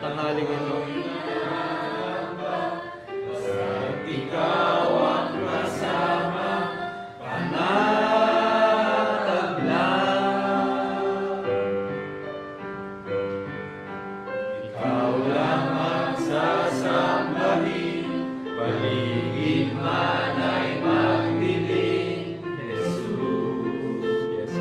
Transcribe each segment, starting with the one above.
tanghaling ito. Ikaw ang kasama, panatag lang. Ikaw lang ang sasambahin, paligid man ay magdilim. Jesus,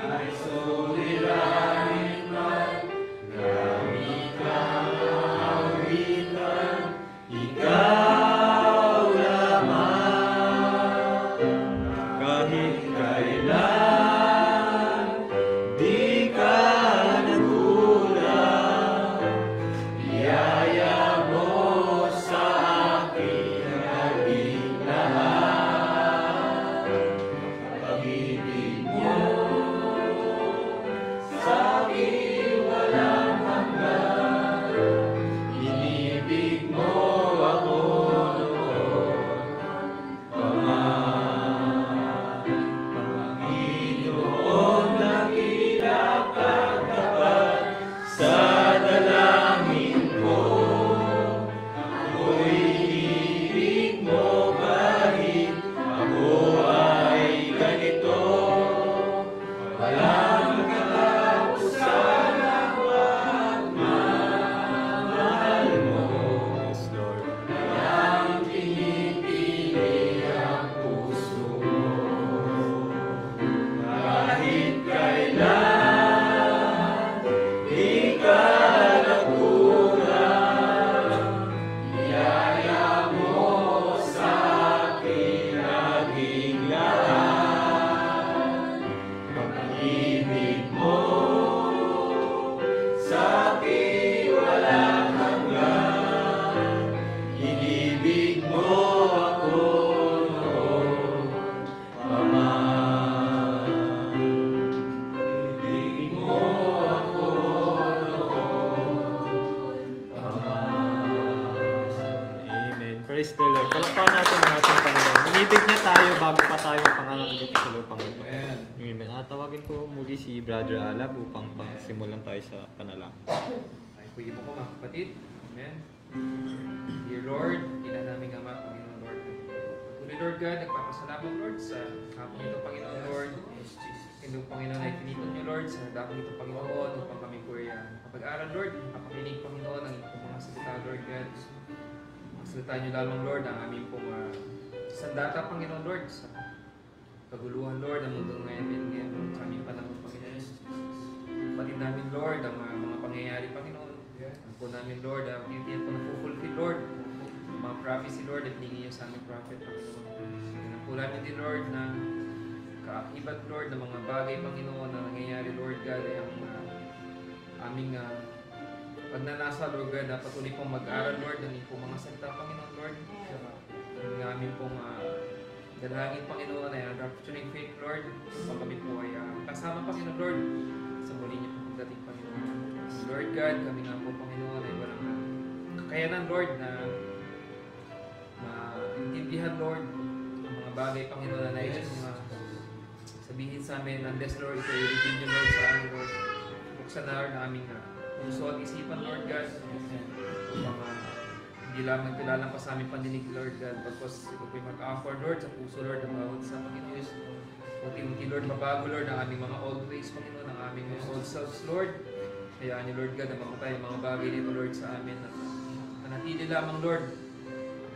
ay suliranin man, gamit ang awitan, ikaw lamang. Kahit kailan, di ka nagkulang, biyaya mo sa akin naging lahat. Pag-ibig mo sa akin walang hanggan, inibig mo ako noon pa man. Panginoon, dakila kang tapat sa dalangin ko. Ako'y inibig mo kahit ako ay ganito. Walang katapusan ang pagmamahal mo. Walang pinipili ang puso mo. Kahit kailan, di ka nagkulang, biyaya mo sa akin naging lahat. Pag-ibig mo sa akin walang hanggan, inibig mo ako noon pa man. Inibig mo ako noon pa man. Amen. Praise the Lord. Palakpakan natin ang ating Panginoon. Inibig niya tayo bago pa tayo pangalan dito sa lupang ito. Amen. Amen. Tawagin ko muli si Brother Alab upang simulan tayo sa panalangin. Ay, kuya po mga kapatid. Amen. Dear Lord, ina naming Ama, Panginoon Lord. Patuloy Lord God, nagpapasalamat Lord sa hapon ito, Panginoon Lord. Ito, Panginoon, ay tiniton niyo Lord sa dakong ito, Panginoon, upang kami po ay kapag-aral Lord, kapakinig, Panginoon, ang inyong mga salita, Lord God. Magsalita niyo lamang Lord, ang aming pong sandata, Panginoon Lord, sa kaguluhan Lord, ang mundo ngayon sa aming panahon, Panginoon. Batid namin Lord, ang mga pangyayari, Panginoon. Ang po namin Lord, ang hindi po napufulfill Lord, ang mga prophecy Lord, at hingin niyo sa aming prophet, Panginoon. Ang po namin din Lord, na kaakibat Lord, ng mga bagay, Panginoon, na nangyayari Lord God, ay ang aming pagnanasa Lord God, na patuloy pong mag-aral Lord, ng po mga salita, Panginoon Lord. Ang aming pong dalangin, Panginoon, ay ang rapturing faith, Lord. Upang kami po ay kasama, Panginoon, Lord, sa muli niyo pong dating, Panginoon. Lord God, kami nga po, Panginoon, ay walang kakayanan, Lord, na maintindihan, Lord, ang mga bagay, Panginoon, na nais mga sabihin sa amin, unless, Lord, ito i-reveal niyo, Lord, sa amin, Lord. Buksan na, Lord, na aming puso at isipan, Lord God. Upang hindi lamang tilalang pa sa aming pandinig, Lord God, pagkos ito po'y mag-offer, Lord, sa puso, Lord, ang bawat sa Panginoon. Unti-unti, Lord, mabago, Lord, ang aming mga old ways, Panginoon, ang aming mga old selves, Lord. Hayaan niyo, Lord God, na mamatay ang mga bagay nito, Lord, sa amin. At manatili lamang, Lord,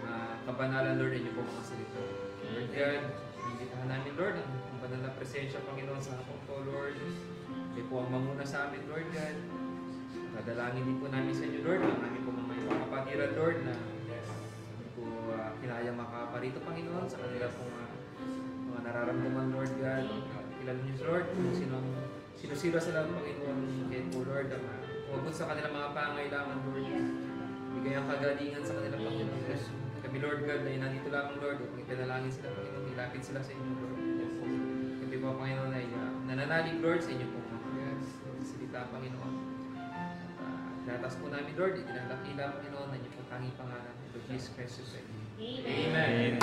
na kabanalan, Lord, inyo po mga salita. Lord God, inimbitahan namin, Lord, ang banal na presensya, Panginoon, sa hapong to, Lord. Kayo po ang mamuna sa amin, Lord God. Dadalangin din po namin sa inyo, Lord, ang aming po mga kapatiran, Lord, na po kinayang makaparito, Panginoon, sa kanila pong mga nararamdaman, Lord God. Kilala niyo, Lord, kung sino-sino sila, Panginoon, kayo po, Lord, ang huwag sa kanilang mga pangailangan, Lord. Bigay ang kagalingan sa kanilang, Panginoon. Kami, Lord God, na nandito lamang, Lord, kung ipinalangin sila, Panginoon, ilapit sila sa inyo, Lord. Kami po, Panginoon, ay nananalig, Lord, sa inyo po, salita, Panginoon. Datas po namin, Lord, itinalakila, Panginoon, na inyo po tanging pangalan. Lord Jesus Christ, Amen. Amen.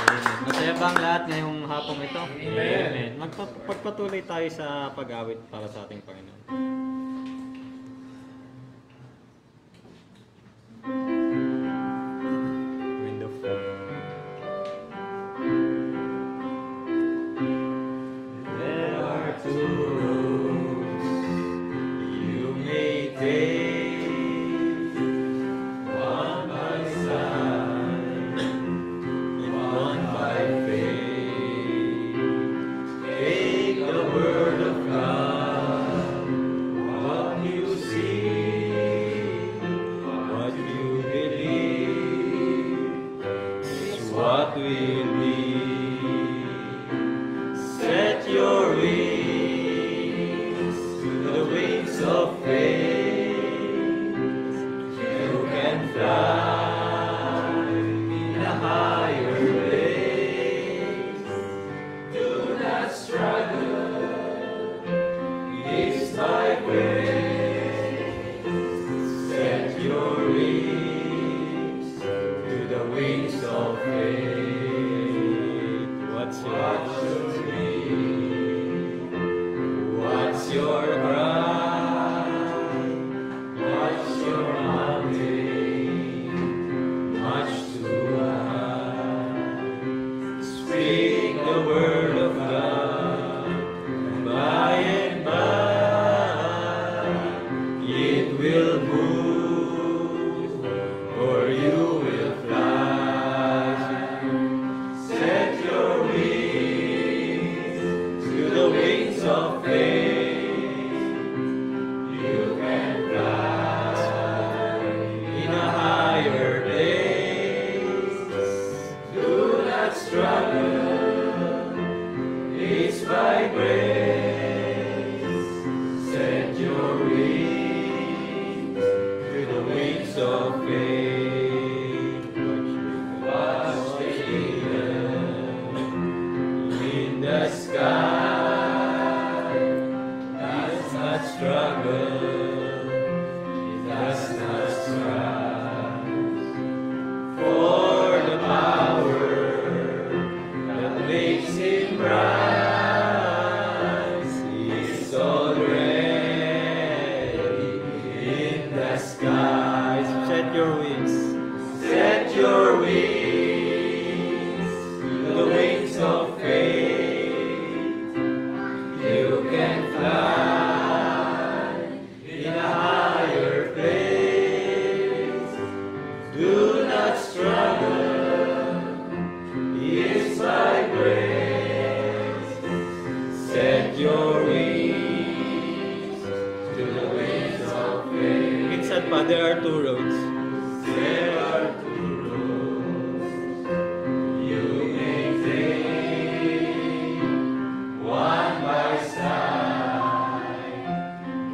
Amen. Masaya ba ang lahat ngayong hapong ito? Amen. Magpatuloy tayo sa pag-awit para sa ating Panginoon. Wind of God. There are two roads you may take, one by sight and one by faith. Take the word of God, what you see, what you believe, is what will be. Set your wings to the wings of faith. You can fly in a higher place. Do not struggle, it's by grace. Set your wings to the wings of faith. What's your cry? What's your mountain? Much too high. Speak the word of God, and by it will move, or you will fly. Set your wings to the wings of faith. You can fly in a higher place. Do not struggle, it's by grace. Set your wings to the wings of faith. Watch the eagle in the sky. Does not struggle, it does not strive. For the power that makes him rise is already in the skies. Set your wings. Set your wings to the wings of faith. You can fly in a higher place. Do not struggle, it's by grace. Set your wings to the wings of faith. Minsan pa, there are two roads. There are two roads you may take, one by sight,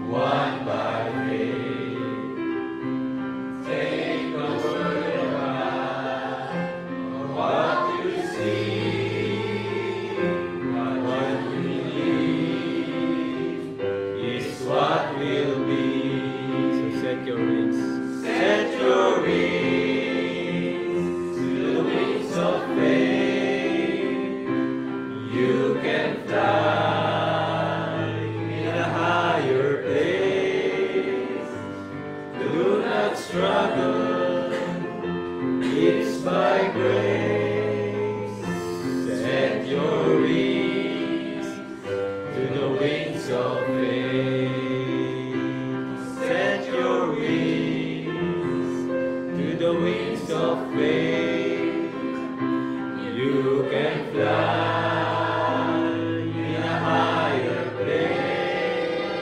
one by faith. Take the word of God, what you see, what you believe, is what will be. So set your wings. Set your wings to the wings of faith. You can fly in a higher place. Do not struggle, it's by grace. Set your wings to the wings of faith. Set your wings to the wings of faith. You can fly in a higher place.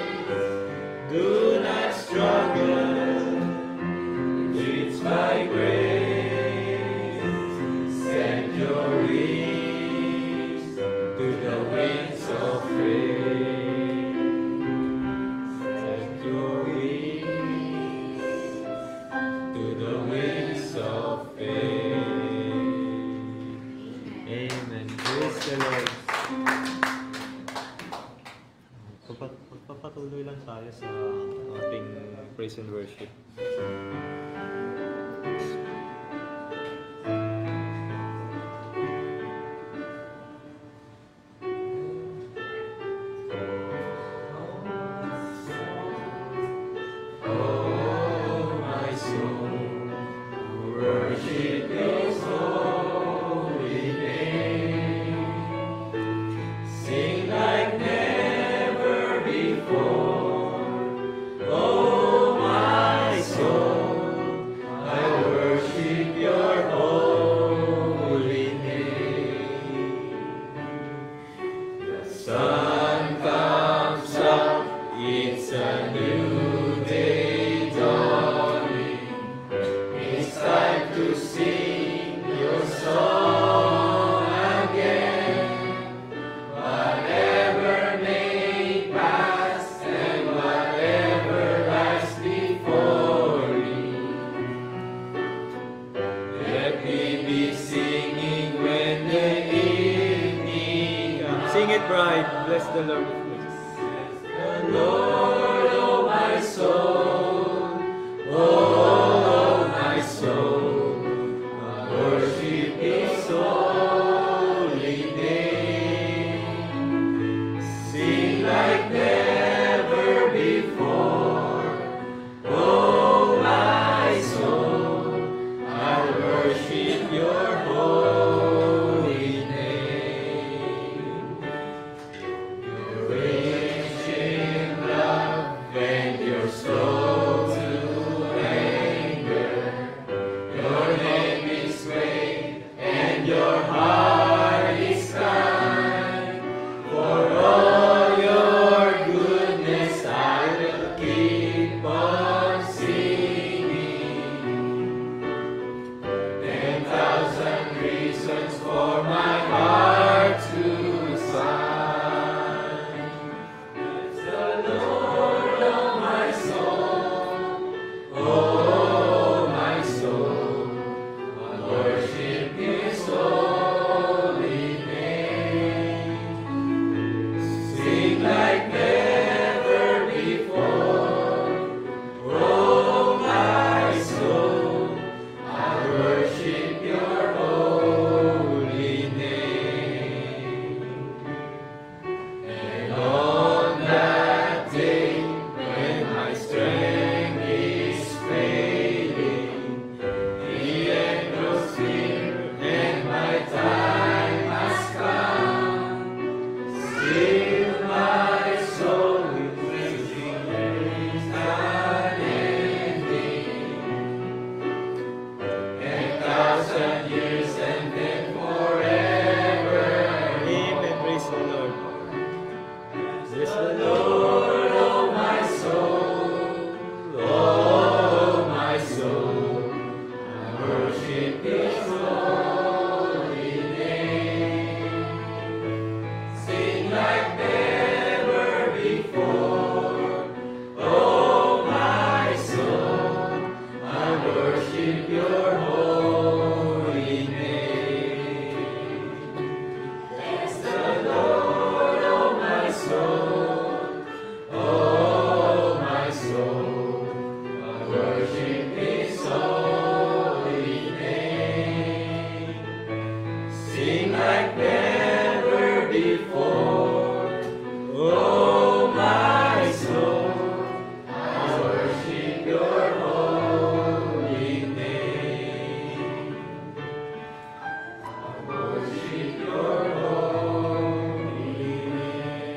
Do not struggle, it's by grace. Set your wings to the wings of faith. Set your wings to the wings of faith. Amen. Praise the Lord. Pagpapatuloy lang tayo sa ating praise and worship. the Lord with me. The Lord, oh my soul, oh my soul, worship His holy name. Sing like never before, oh my soul, I worship Your holy name. Your raging love and Your slow to anger. Your name is great and Your heart is kind. For all Your goodness I will keep on singing. 10,000 reasons for my heart to sigh. The Lord, oh my soul, oh my soul, I worship His holy name. Sing like never before, oh my soul, I worship Your holy name. And on that day when my strength is fading, the end grows near and my time has come, still my soul will sing praise unending. 10,000 years and then forever. Amen. Praise the Lord. Bless the The Lord. Lord, oh my soul, oh my soul, I worship His holy name. Sing like never before, oh my soul, I worship Your holy name. Bless the Lord, oh my soul, oh my soul, I worship His holy name. Sing like never before, oh my soul, I worship Your holy name. I worship Your holy name.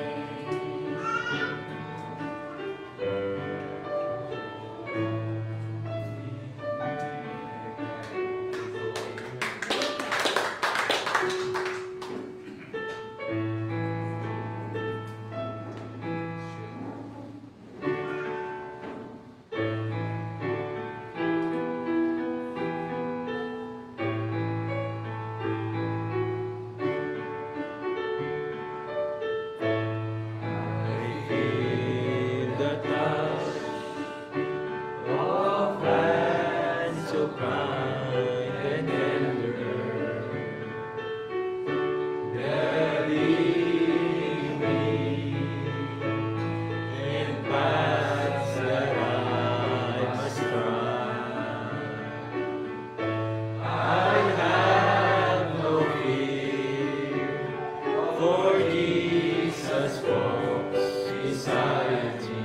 I feel the touch of hands so kind and tender, leading me in paths that I must try. I have no fear, for Jesus walks beside me.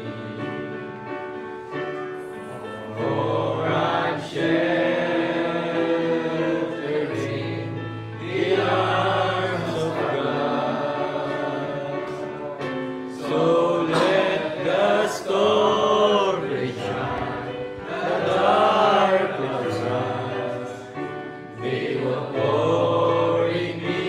For I'm sheltered in the arms of God. So let the storm shine, the dark clouds rise. They will pour in me,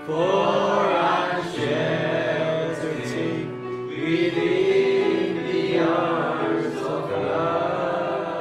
for I'm sheltered safe within the arms of God.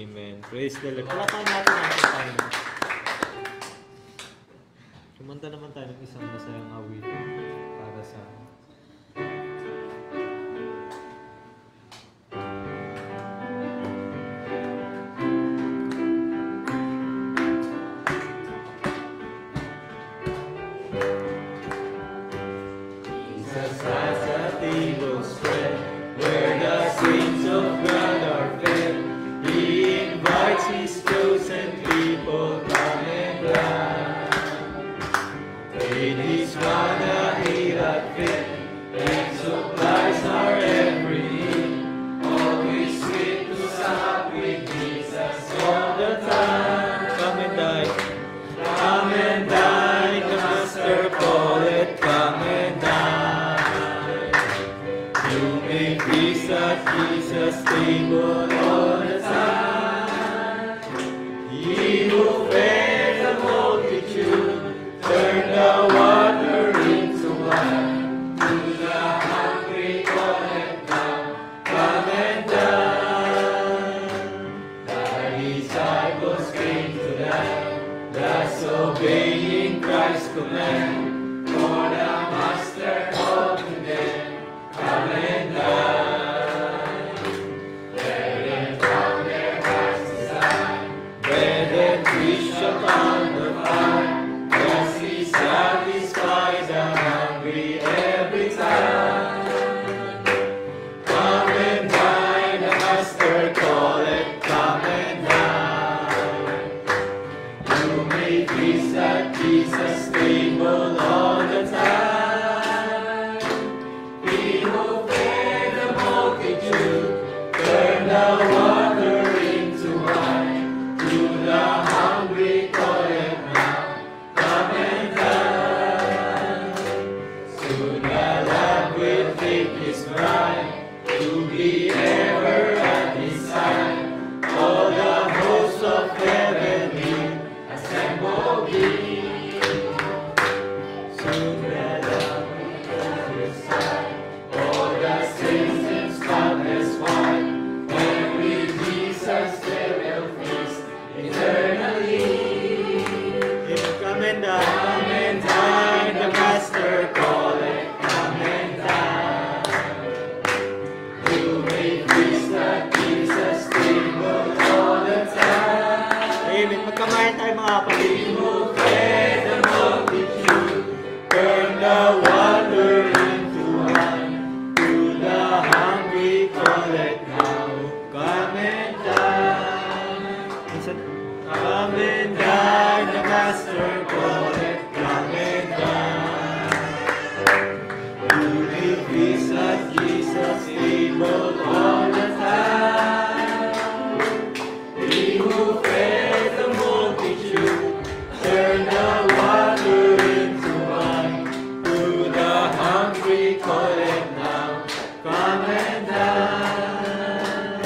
Amen. Praise the Lord. Palakpakan natin ang ating Panginoon. Kumanta naman tayo ng isang masayang awitin para sa Jesus has a table spread where the saints of God are fed. He invites His chosen people, come and dine. In His manna He hath fed, and supplies our every need. Always sweet to sup with Jesus all the time. Come and dine. Come and dine, the Master calleth, come and dine. You may feast at Jesus' table all the time. He who fed the multitude, turned the water into wine. To the hungry calleth now, come and dine. The disciples came to dine, thus obeying Christ's command. For the Master called to them, come and dine. There they found their hearts' desire, bread and fish upon the fire. Thus He satisfied the hungry every time. Come and dine, the Master calleth, come and dine. You may feast at Jesus' table all the time. He who fed the multitude, turned the water into wine. To the hungry calleth now, come and dine. Soon the Lamb will take His bride, to be ever at His side. All the hosts of heaven will assemble be. Soon the Lamb will take His side. All the saints in spotless white, and with Jesus they will feast eternally. Come and dine. Come and dine, the Master calleth, come and dine. You may feast at Jesus' table all the time. Amen. Magkamayan tayo mga kapatid. He who fed the multitude, turned the water into wine. To the hungry calleth now, come and dine. Minsan, Come and dine, the Master calleth, come and dine. You may feast at Jesus' table all the time. He who fed the multitude, turned the water into wine. To the hungry calleth now, come and dine.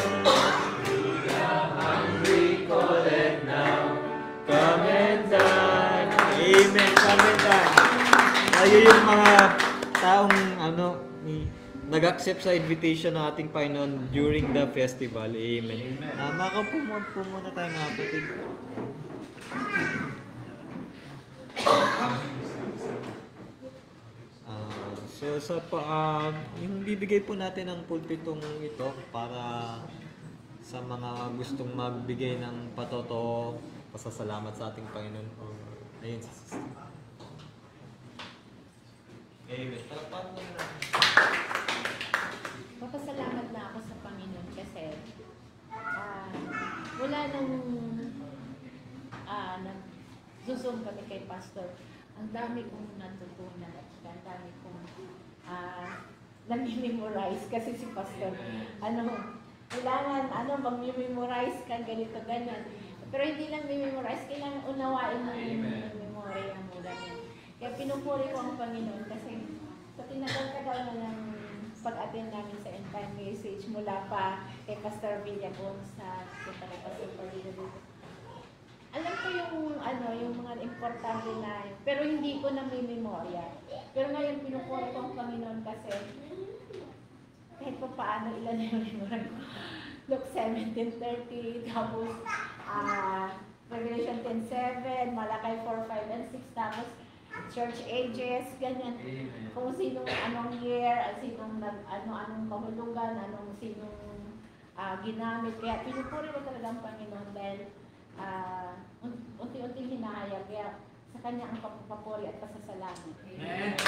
To the hungry calleth now, come and dine. Amen. Come and dine. Tayo yung mga taong nag-accept sa invitation ng ating Panginoon during the festival. Amen. Makaupo po muna tayo mga kapatid. Yung bibigay po natin ng pulpitong ito para sa mga gustong magbigay ng patoto, pasasalamat sa ating Panginoon. Ayun. Amen. Palakpakan mo na. Papasalamat na ako sa Panginoon kasi wala nang nag-zoom kami kay Pastor. Ang dami kong natutunan at ang dami kong nami-memorize kasi si Pastor, kailangan, mag-memorize ka, ganito, ganyan. Pero hindi lang memorize, kailangan unawain mo yung memory ng mula niya. Kaya pinupuri ko ang Panginoon kasi sa tinagal-tagal na ng pag-attend namin sa end time message mula pa kay Pastor Villabon sa Pastor Palilo. Alam ko yung mga importante na, pero hindi ko na may memorya. Pero ngayon pinupuri ko ang Panginoon kasi kahit pa paano ilan na yung memorize ko. Luke 17:30, tapos Revelation 10:7, Malakay 4:5 and 6, tapos church ages, ganyan. Amen. Kung sinong anong year, sinong anong kahulugan, sinong ginamit. Kaya pinupuri mo talaga ang Panginoon dahil unti-unting hinahayag. Kaya sa Kanya ang papuri at pasasalamat. Amen.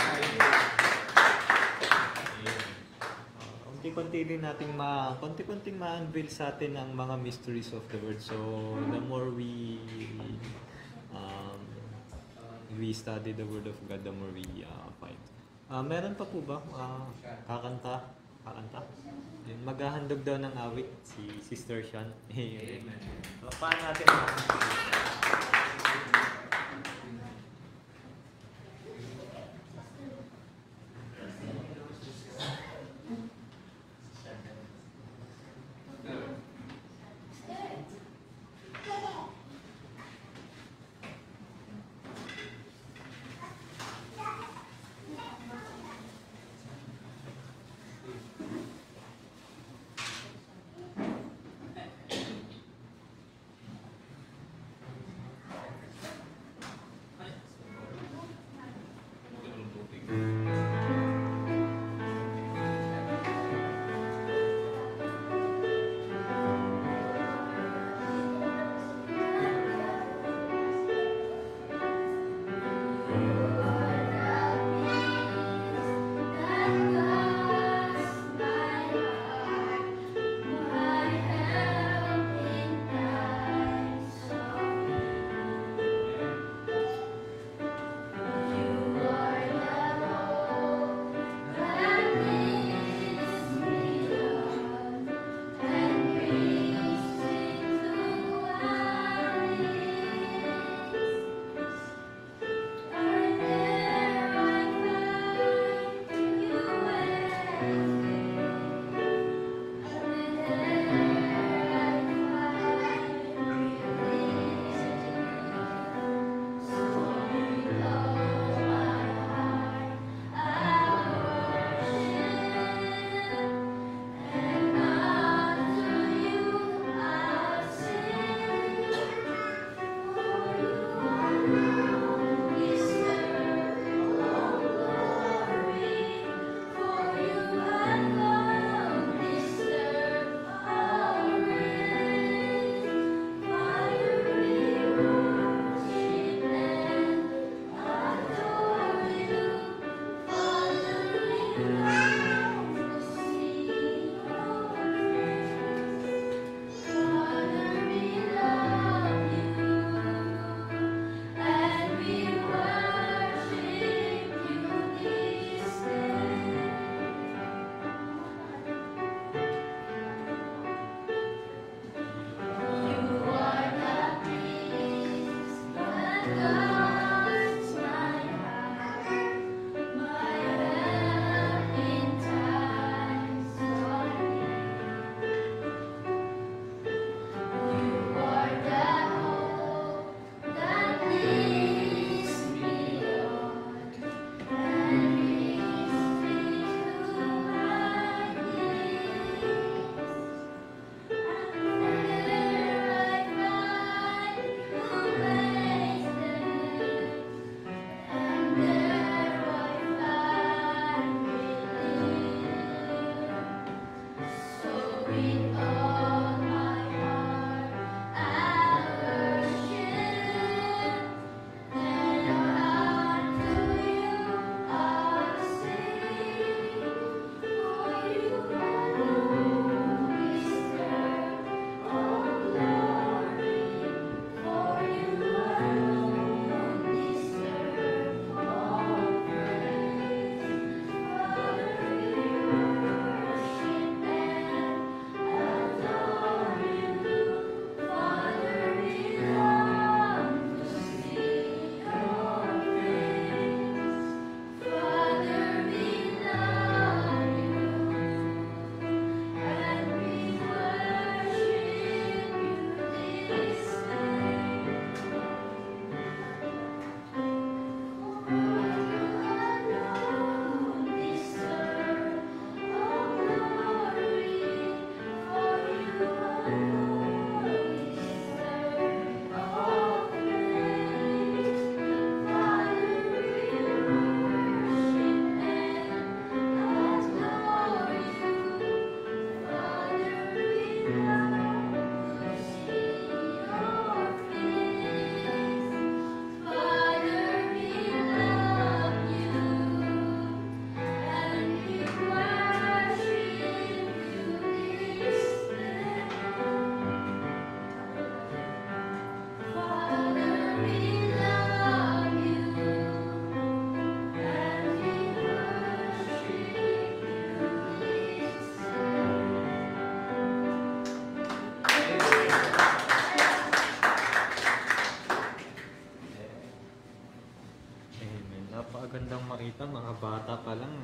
Konti-konting ma-unveil sa atin ang mga mysteries of the word. So, the more we study the word of God, the more we find. Meron pa po ba? Kakanta? Yun, maghahandog daw ng awit si Sister Sean. Amen. Paano natin?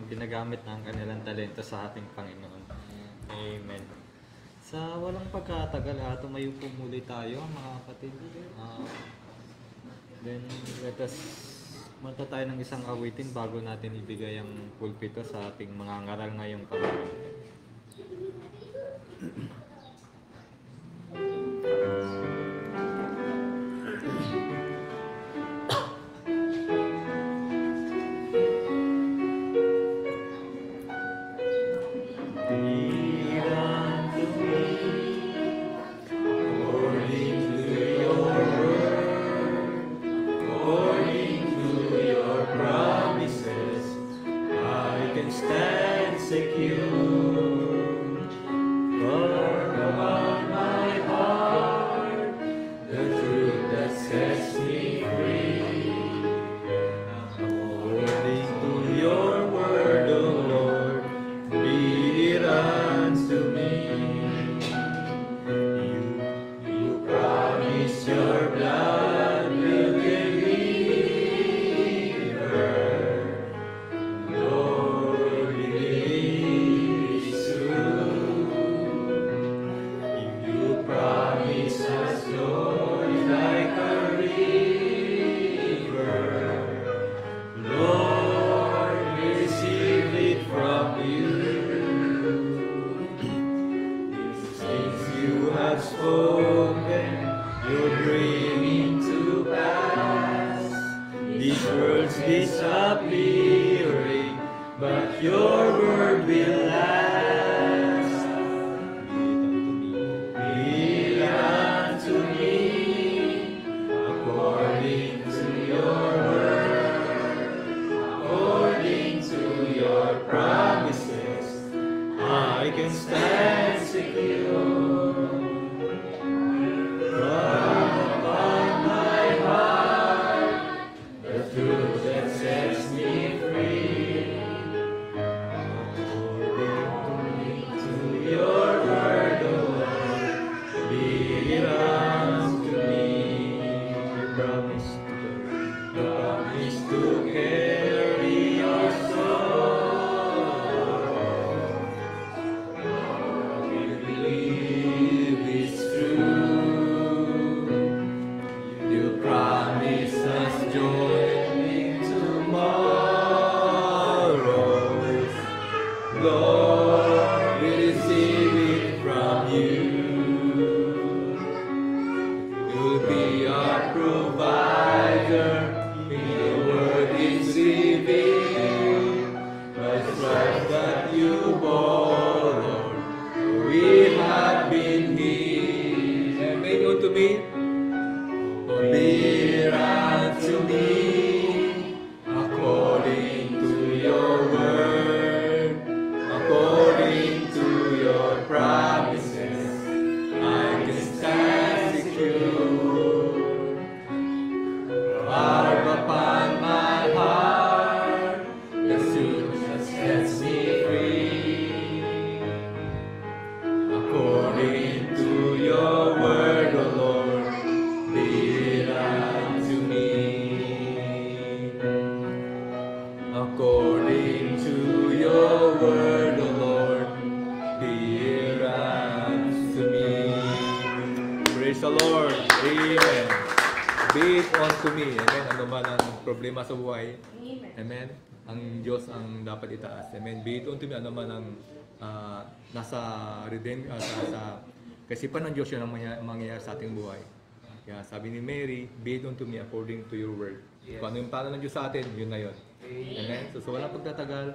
ginagamit ng kanilang talento sa ating Panginoon. Amen. Sa walang pagkatagal, tumayo po muli tayo mga kapatid. Then let us manta tayo ng isang awitin bago natin ibigay ang pulpito sa ating mga ngaral ngayong panahon. Stand secure, for upon my heart the truth that sets me free. According to your word, O Lord, be it unto me. You promise your blood will deliver. Lord, it is true. You promise us joy like a river. Lord, we receive it from you. These things you have spoken, you're bringing to pass. These words disappearing, but your word will last. Be unto me according to your word, according to your promises. I can stand secure. From upon my heart the truth that sets me free. According to your word, O Lord, be it unto me. You promise to carry your soul. We believe it's true. You promise us joy in tomorrows. Lord, we receive it from you. You'll be our provider. Your word is revealed. By the stripes that you bore, Lord, we have been healed. And make unto me, be unto me according to your word, according to your promises. I can stand secure. Hard upon my heart, the truth that sets me free. According to your word, O Lord, be it unto me. According to your word, O Lord, be it unto me. Praise the Lord. Amen. Be it unto me. Amen. Ano man ang problema sa buhay. Amen. Amen. Ang Diyos ang dapat itaas. Amen. Be it unto me. Ano man ang nasa sa kasipan ng Diyos yun ang mangyayari sa ating buhay. Kaya sabi ni Mary, be it unto me according to your word. Yes. Kung ano yung plano ng Diyos sa atin, yun na yun. Amen. So walang pagtatagal,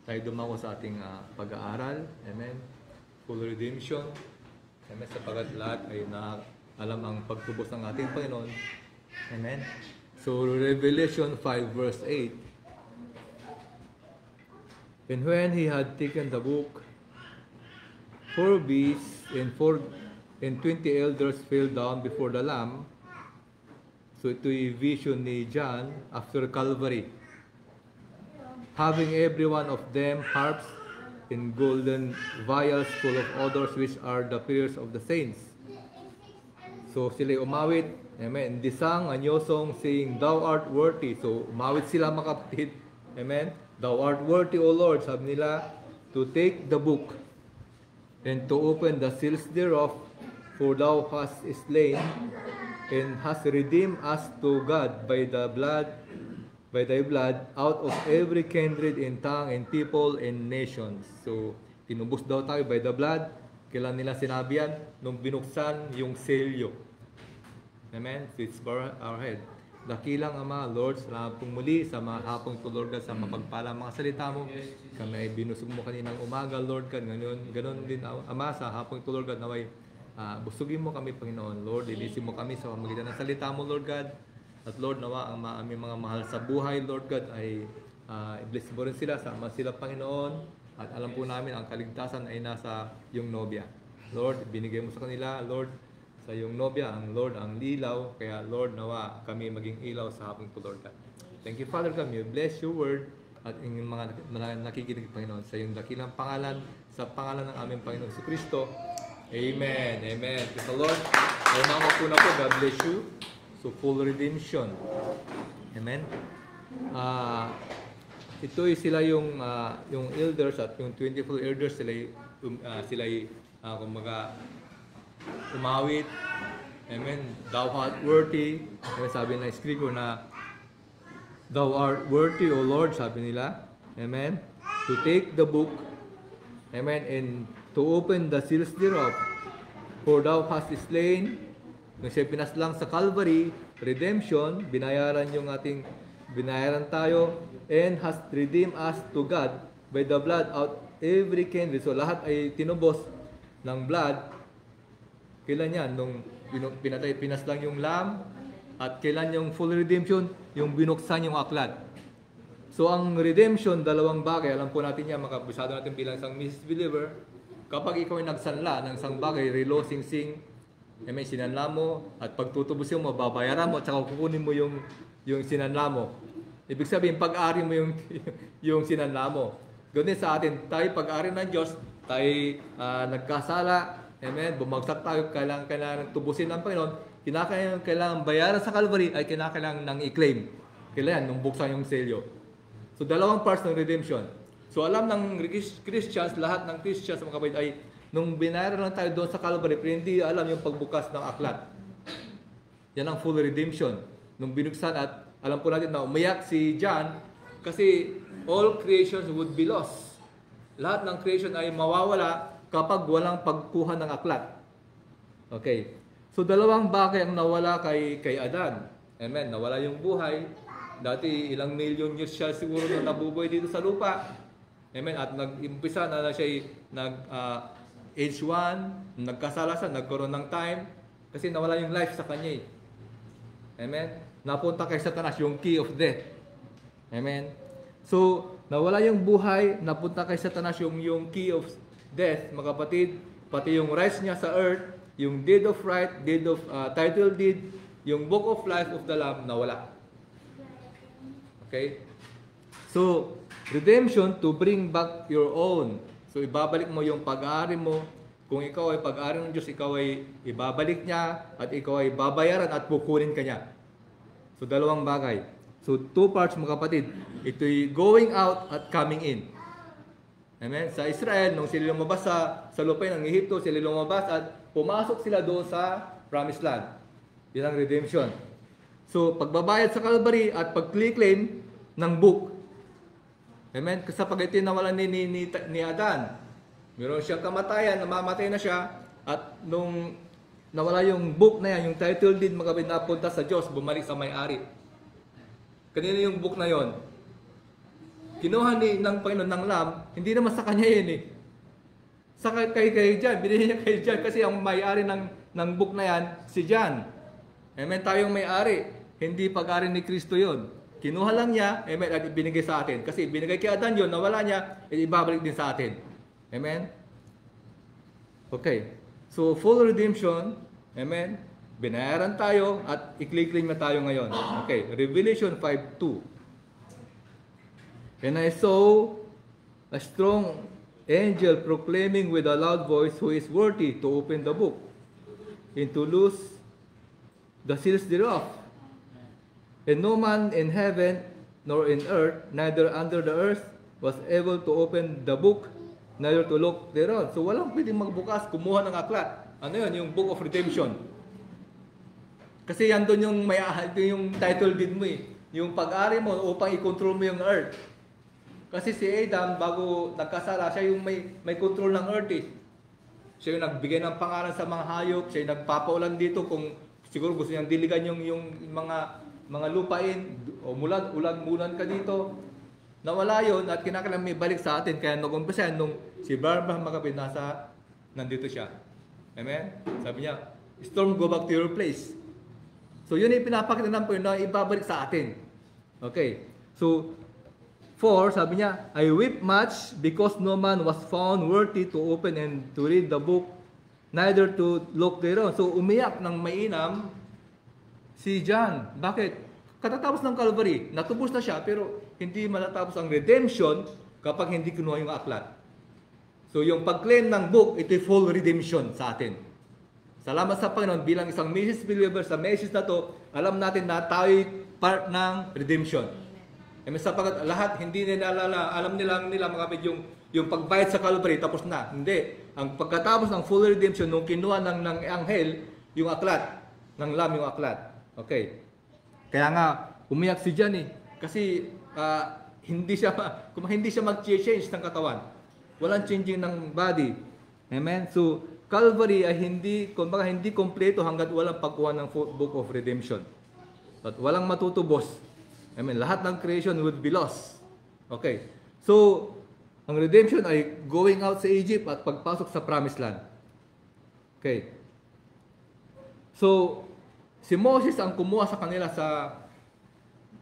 tayo dumako sa ating pag-aaral. Amen. Full redemption. Amen. Sapagat lahat ay alam ang pagtubos ng ating Panginoon. Amen. So Revelation 5 verse 8. And when he had taken the book, 4 beasts and 20 elders fell down before the Lamb. So ito yung vision ni John after Calvary. Having every one of them harps and golden vials full of odors, which are the prayers of the saints. So sila umawit, amen. They sang a new song saying, Thou art worthy. So umawit sila mga kapatid, amen. Thou art worthy, O Lord, sabi nila, to take the book and to open the seals thereof, for thou hast slain and hast redeemed us to God by thy blood, out of every kindred and tongue and people and nations. So, tinubos daw tayo by the blood. Kailan nila sinabi yan? Nung binuksan yung selyo. Amen? So it's for our head. Dakilang Ama, Lord, salamat pong muli sa mga hapong ito, Lord God, sa mapagpalang mga salita mo. Kami ay binusog mo kaninang umaga, Lord God. Ganon din, Ama, sa hapong ito, Lord God, naway busugin mo kami, Panginoon, Lord. Ilisin mo kami sa pamamagitan ng salita mo, Lord God. At Lord, nawa ang aming mga mahal sa buhay, Lord God, ay i-bless mo rin sila, sama sila, Panginoon. At alam po namin, ang kaligtasan ay nasa yung nobya. Lord, binigay mo sa kanila, Lord, sa yung nobya, ang Lord, ang lilaw. Kaya, Lord, nawa kami maging ilaw sa hapong ito, Lord God. Thank you, Father God. You bless your word at yung mga nakikinig, Panginoon, sa yung dakilang pangalan, sa pangalan ng aming Panginoon si Kristo. Amen. Amen. Praise the Lord. Ay mga kapuna po, God bless you. So, full redemption. Amen. Ito ay sila yung elders at yung 24 elders, sila kumbaga umawit. Amen. Thou art worthy. Sabi na scripture na Thou art worthy, O Lord, sabi nila. Amen. To take the book. Amen. And to open the seals thereof. For thou hast slain. Nung siya pinaslang sa Calvary, redemption, binayaran tayo, and has redeemed us to God by the blood out every kindred. So lahat ay tinubos ng blood. Kailan yan? Nung pinaslang yung lamb, at kailan yung full redemption? Yung binuksan yung aklat. So ang redemption, dalawang bagay. Alam po natin yan, makabisado natin bilang isang Mrs. Believer. Kapag ikaw ay nagsanla ng isang bagay, relo, sing-sing, may sinanla mo, at pagtutubusin mo, babayaran mo, at saka kukunin mo yung sinanla mo. Ibig sabihin, pag-ari mo yung sinanla mo. Ganun sa atin, tayo pag-ari ng Diyos, tayo nagkasala, amen, bumagsak tayo, kailangan tubusin ng Panginoon, kailangan bayaran sa Calvary, ay kailangan nang i-claim. Kailangan, nung buksan yung selyo. So, dalawang parts ng redemption. So, alam ng Christians, lahat ng Christians, mga kapatid, ay nung binayaran lang tayo doon sa Calvary, pero hindi alam yung pagbukas ng aklat. Yan ang full redemption. Nung binuksan at alam po natin na umiyak si John kasi all creations would be lost. Lahat ng creation ay mawawala kapag walang pagkuha ng aklat. Okay. So dalawang bagay ang nawala kay Adan. Amen. Nawala yung buhay. Dati ilang million years siya siguro na nabubuhay dito sa lupa. Amen. At nag-umpisa na siya age 1, nagkasala siya, nagkaroon ng time kasi nawala yung life sa kanya. Amen. Napunta kay Satanas yung key of death. Amen. So, nawala yung buhay, napunta kay Satanas yung key of death, mga kapatid, pati yung rights niya sa earth, yung deed of right, deed of title deed, yung book of life of the Lamb, nawala. Okay? So, redemption to bring back your own. So, ibabalik mo yung pag-aari mo. Kung ikaw ay pag-aari ng Diyos, ikaw ay ibabalik niya at ikaw ay babayaran at pukunin ka niya. So, dalawang bagay. So, two parts mga kapatid. Ito'y going out at coming in. Amen? Sa Israel, nung sila lumabas sa lupain ng Ehipto, sila lumabas at pumasok sila doon sa Promised Land. Yan ang redemption. So, pagbabayad sa Calvary at pag-claim ng book. Amen? Kasi pag ito nawalan ni Adan, meron siyang kamatayan, namamatay na siya, at nung nawala yung book na yan, yung title deed, magkabit napunta sa Diyos, bumalik sa may-ari. Kanina yung book na yon? Kinuha ng Panginoon ng Lamb, hindi naman sa kanya yun eh. Sa kay John, binili niya kay John kasi ang may-ari ng book na yan, si John. Amen? Tayong may-ari, hindi pag-ari ni Kristo yon. Kinuha lang niya, amen, at ibinigay sa atin. Kasi binigay kay Adan yun, nawala niya, ibabalik din sa atin. Amen? Okay. So, full redemption, amen, binayaran tayo at i-claim na tayo ngayon. Okay. Revelation 5:2. And I saw a strong angel proclaiming with a loud voice, who is worthy to open the book and to loose the seals thereof. And no man in heaven, nor in earth, neither under the earth, was able to open the book, neither to look thereon. So walang pwedeng magbukas, kumuha ng aklat. Ano yun? Yung Book of Redemption. Kasi yan doon yung, ito yung title deed mo eh. Yung pag-ari mo upang i-control mo yung earth. Kasi si Adam, bago nagkasala, siya yung may control ng earth eh. Siya yung nagbigay ng pangalan sa mga hayop, siya yung nagpapaulan dito kung siguro gusto niyang diligan yung mga lupain, o ulan ka dito. Nawala yun at kinakailangan may balik sa atin. Kaya nag-umpisa nung si Abraham magkapit nandito siya. Amen? Sabi niya, storm, go back to your place. So yun yung pinapakita ng Panginoon na ibabalik sa atin. Okay. So, 4, sabi niya, I weep much because no man was found worthy to open and to read the book, neither to look thereon. So, umiyak ng mainam si John. Bakit? Katatapos ng Calvary, natubos na siya, pero hindi matatapos ang redemption kapag hindi kinuha yung aklat. So, yung pag-claim ng book, ito yung full redemption sa atin. Salamat sa Panginoon, bilang isang message believer sa message na to, alam natin na tayo part ng redemption. E sapagat lahat hindi nila alam nila mga kapatid yung pagbayad sa Calvary tapos na. Hindi. Ang pagkatapos ng full redemption nung kinuha ng anghel yung aklat, ng lamb yung aklat. Okay. Kaya nga umiyak si John eh kasi hindi siya mag-change ng katawan. Walang changing ng body. Amen. So Calvary ay hindi kompleto hangga't walang pagkuha ng Book of Redemption. At walang matutubos. Amen. Lahat ng creation would be lost. Okay. So, ang redemption ay going out sa Egypt at pagpasok sa Promised Land. Okay. So, si Moses ang kumuha sa kanila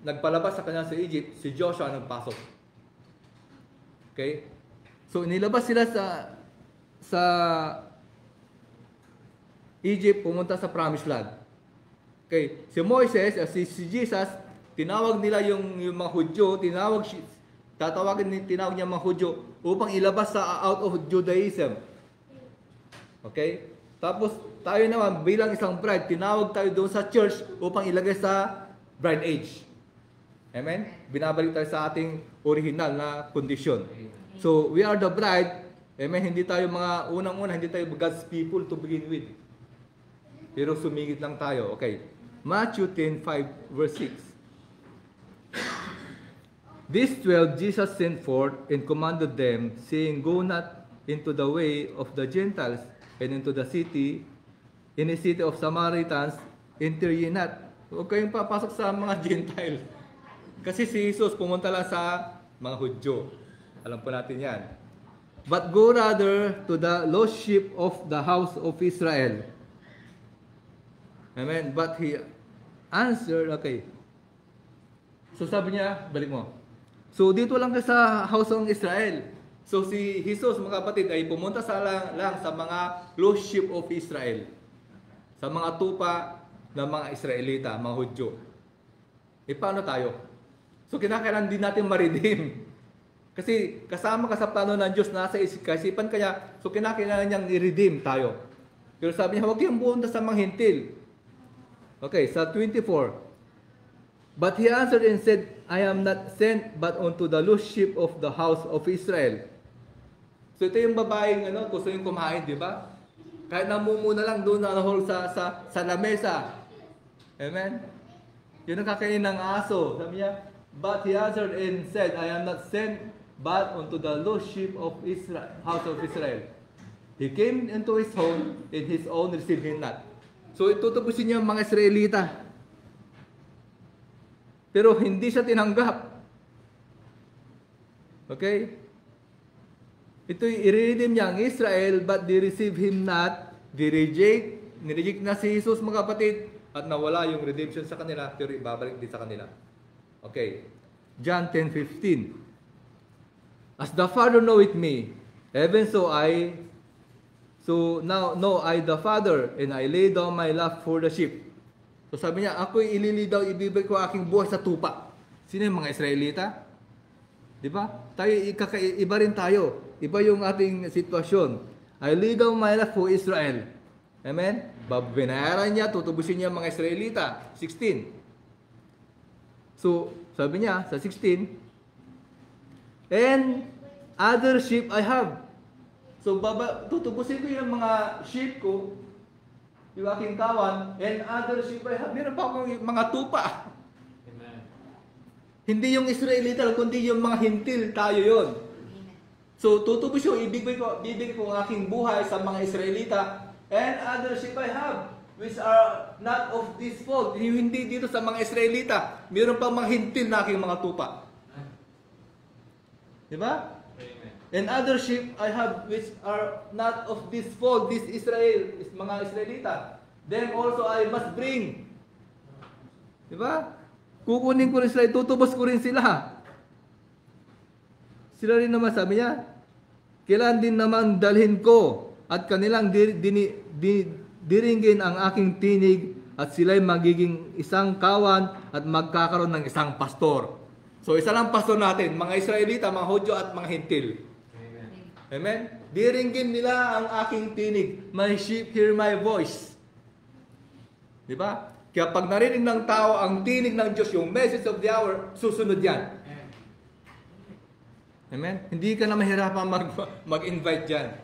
nagpalabas sa kanila sa Egypt, si Joshua ang nagpasok. Okay. So, inilabas sila sa Egypt, pumunta sa Promised Land. Okay. Si Moises, si Jesus, tinawag nila yung mga Hudyo, tinawag niya mga Hudyo upang ilabas out of Judaism. Okay? Tapos tayo naman bilang isang bride, tinawag tayo doon sa church upang ilagay sa bride age. Amen? Binabalik tayo sa ating original na kondisyon. So, we are the bride. Amen? Hindi tayo unang-una, hindi tayo God's people to begin with. Pero sumingit lang tayo. Okay. Matthew 10:5 verse 6. These 12 Jesus sent forth and commanded them, saying, Go not into the way of the Gentiles, and into the city, in the city of Samaritans, enter ye not. Huwag kayong papasok sa mga Gentiles. Kasi si Jesus pumunta lang sa mga Hudyo. Alam po natin yan. But go rather to the lost sheep of the house of Israel. Amen. But he answered, okay. So sabi niya, balik mo. So dito lang sa house of Israel. So si Jesus, mga kapatid, ay pumunta lang sa mga lost sheep of Israel. Sa mga tupa ng mga Israelita, mga Hudyo. E paano tayo? So kinakailangan din natin ma-redeem. Kasi kasama ka sa plano ng Diyos, nasa kaisipan kaya, so kinakailangan niyang i-redeem tayo. Pero sabi niya, huwag kayong pumunta sa mga hintil. Okay, sa 24. But he answered and said, I am not sent but unto the lost sheep of the house of Israel. So ito yung babaeng gusto yung kumain, di ba? Kahit namumuna lang doon sa lamesa. Amen? Yun ang kakainin ng aso. Sabi niya, but he answered and said, I am not sent but unto the lost sheep of Israel, house of Israel. He came into his home, and his own received him not. So itutubusin niya ang mga Israelita. Pero hindi siya tinanggap. Okay? Ito i-redeem niya ang Israel, but they receive him not. They nireject na si Jesus, mga kapatid, at nawala yung redemption sa kanila, pero ibabalik din sa kanila. Okay. John 10:15. As the Father knoweth me, even so now know I the Father, and I lay down my life for the sheep. So sabi niya, ako'y ililidaw, ibibigay ko aking buhay sa tupa. Sino yung mga Israelita? Di ba? Tayo, iba rin tayo. Iba yung ating sitwasyon. I lay down my life for Israel. Amen? Binayaran niya, tutubusin niya mga Israelita. 16. So, sabi niya sa 16, And other sheep I have. So tutubusin ko yung mga sheep ko, yung aking kawan, and other sheep I have. Meron pa akong mga tupa. Amen. Hindi yung Israelita, kundi yung mga hintil, tayo yon. So tutubos yung ibibigay ko ang aking buhay sa mga Israelita, and other sheep I have, which are not of this fold. Hindi dito sa mga Israelita. Meron pa mga hintil na aking mga tupa. Diba? Amen. And other sheep I have which are not of this fold, this Israel, is mga Israelita. Them also I must bring. Diba? Kukunin ko rin sila, tutubos ko rin sila. Sila rin naman, sabi niya, kailan din naman dalhin ko at kanilang diringgin ang aking tinig at sila'y magiging isang kawan at magkakaroon ng isang pastor. So isa lang pastor natin, mga Israelita, mga Hudyo at mga Hintil. Amen. Amen? Diringgin nila ang aking tinig. My sheep hear my voice. Di ba? Kaya pag narinig ng tao ang tinig ng Diyos, yung message of the hour, susunod yan. Amen? Hindi ka na mahirapan mag-invite dyan.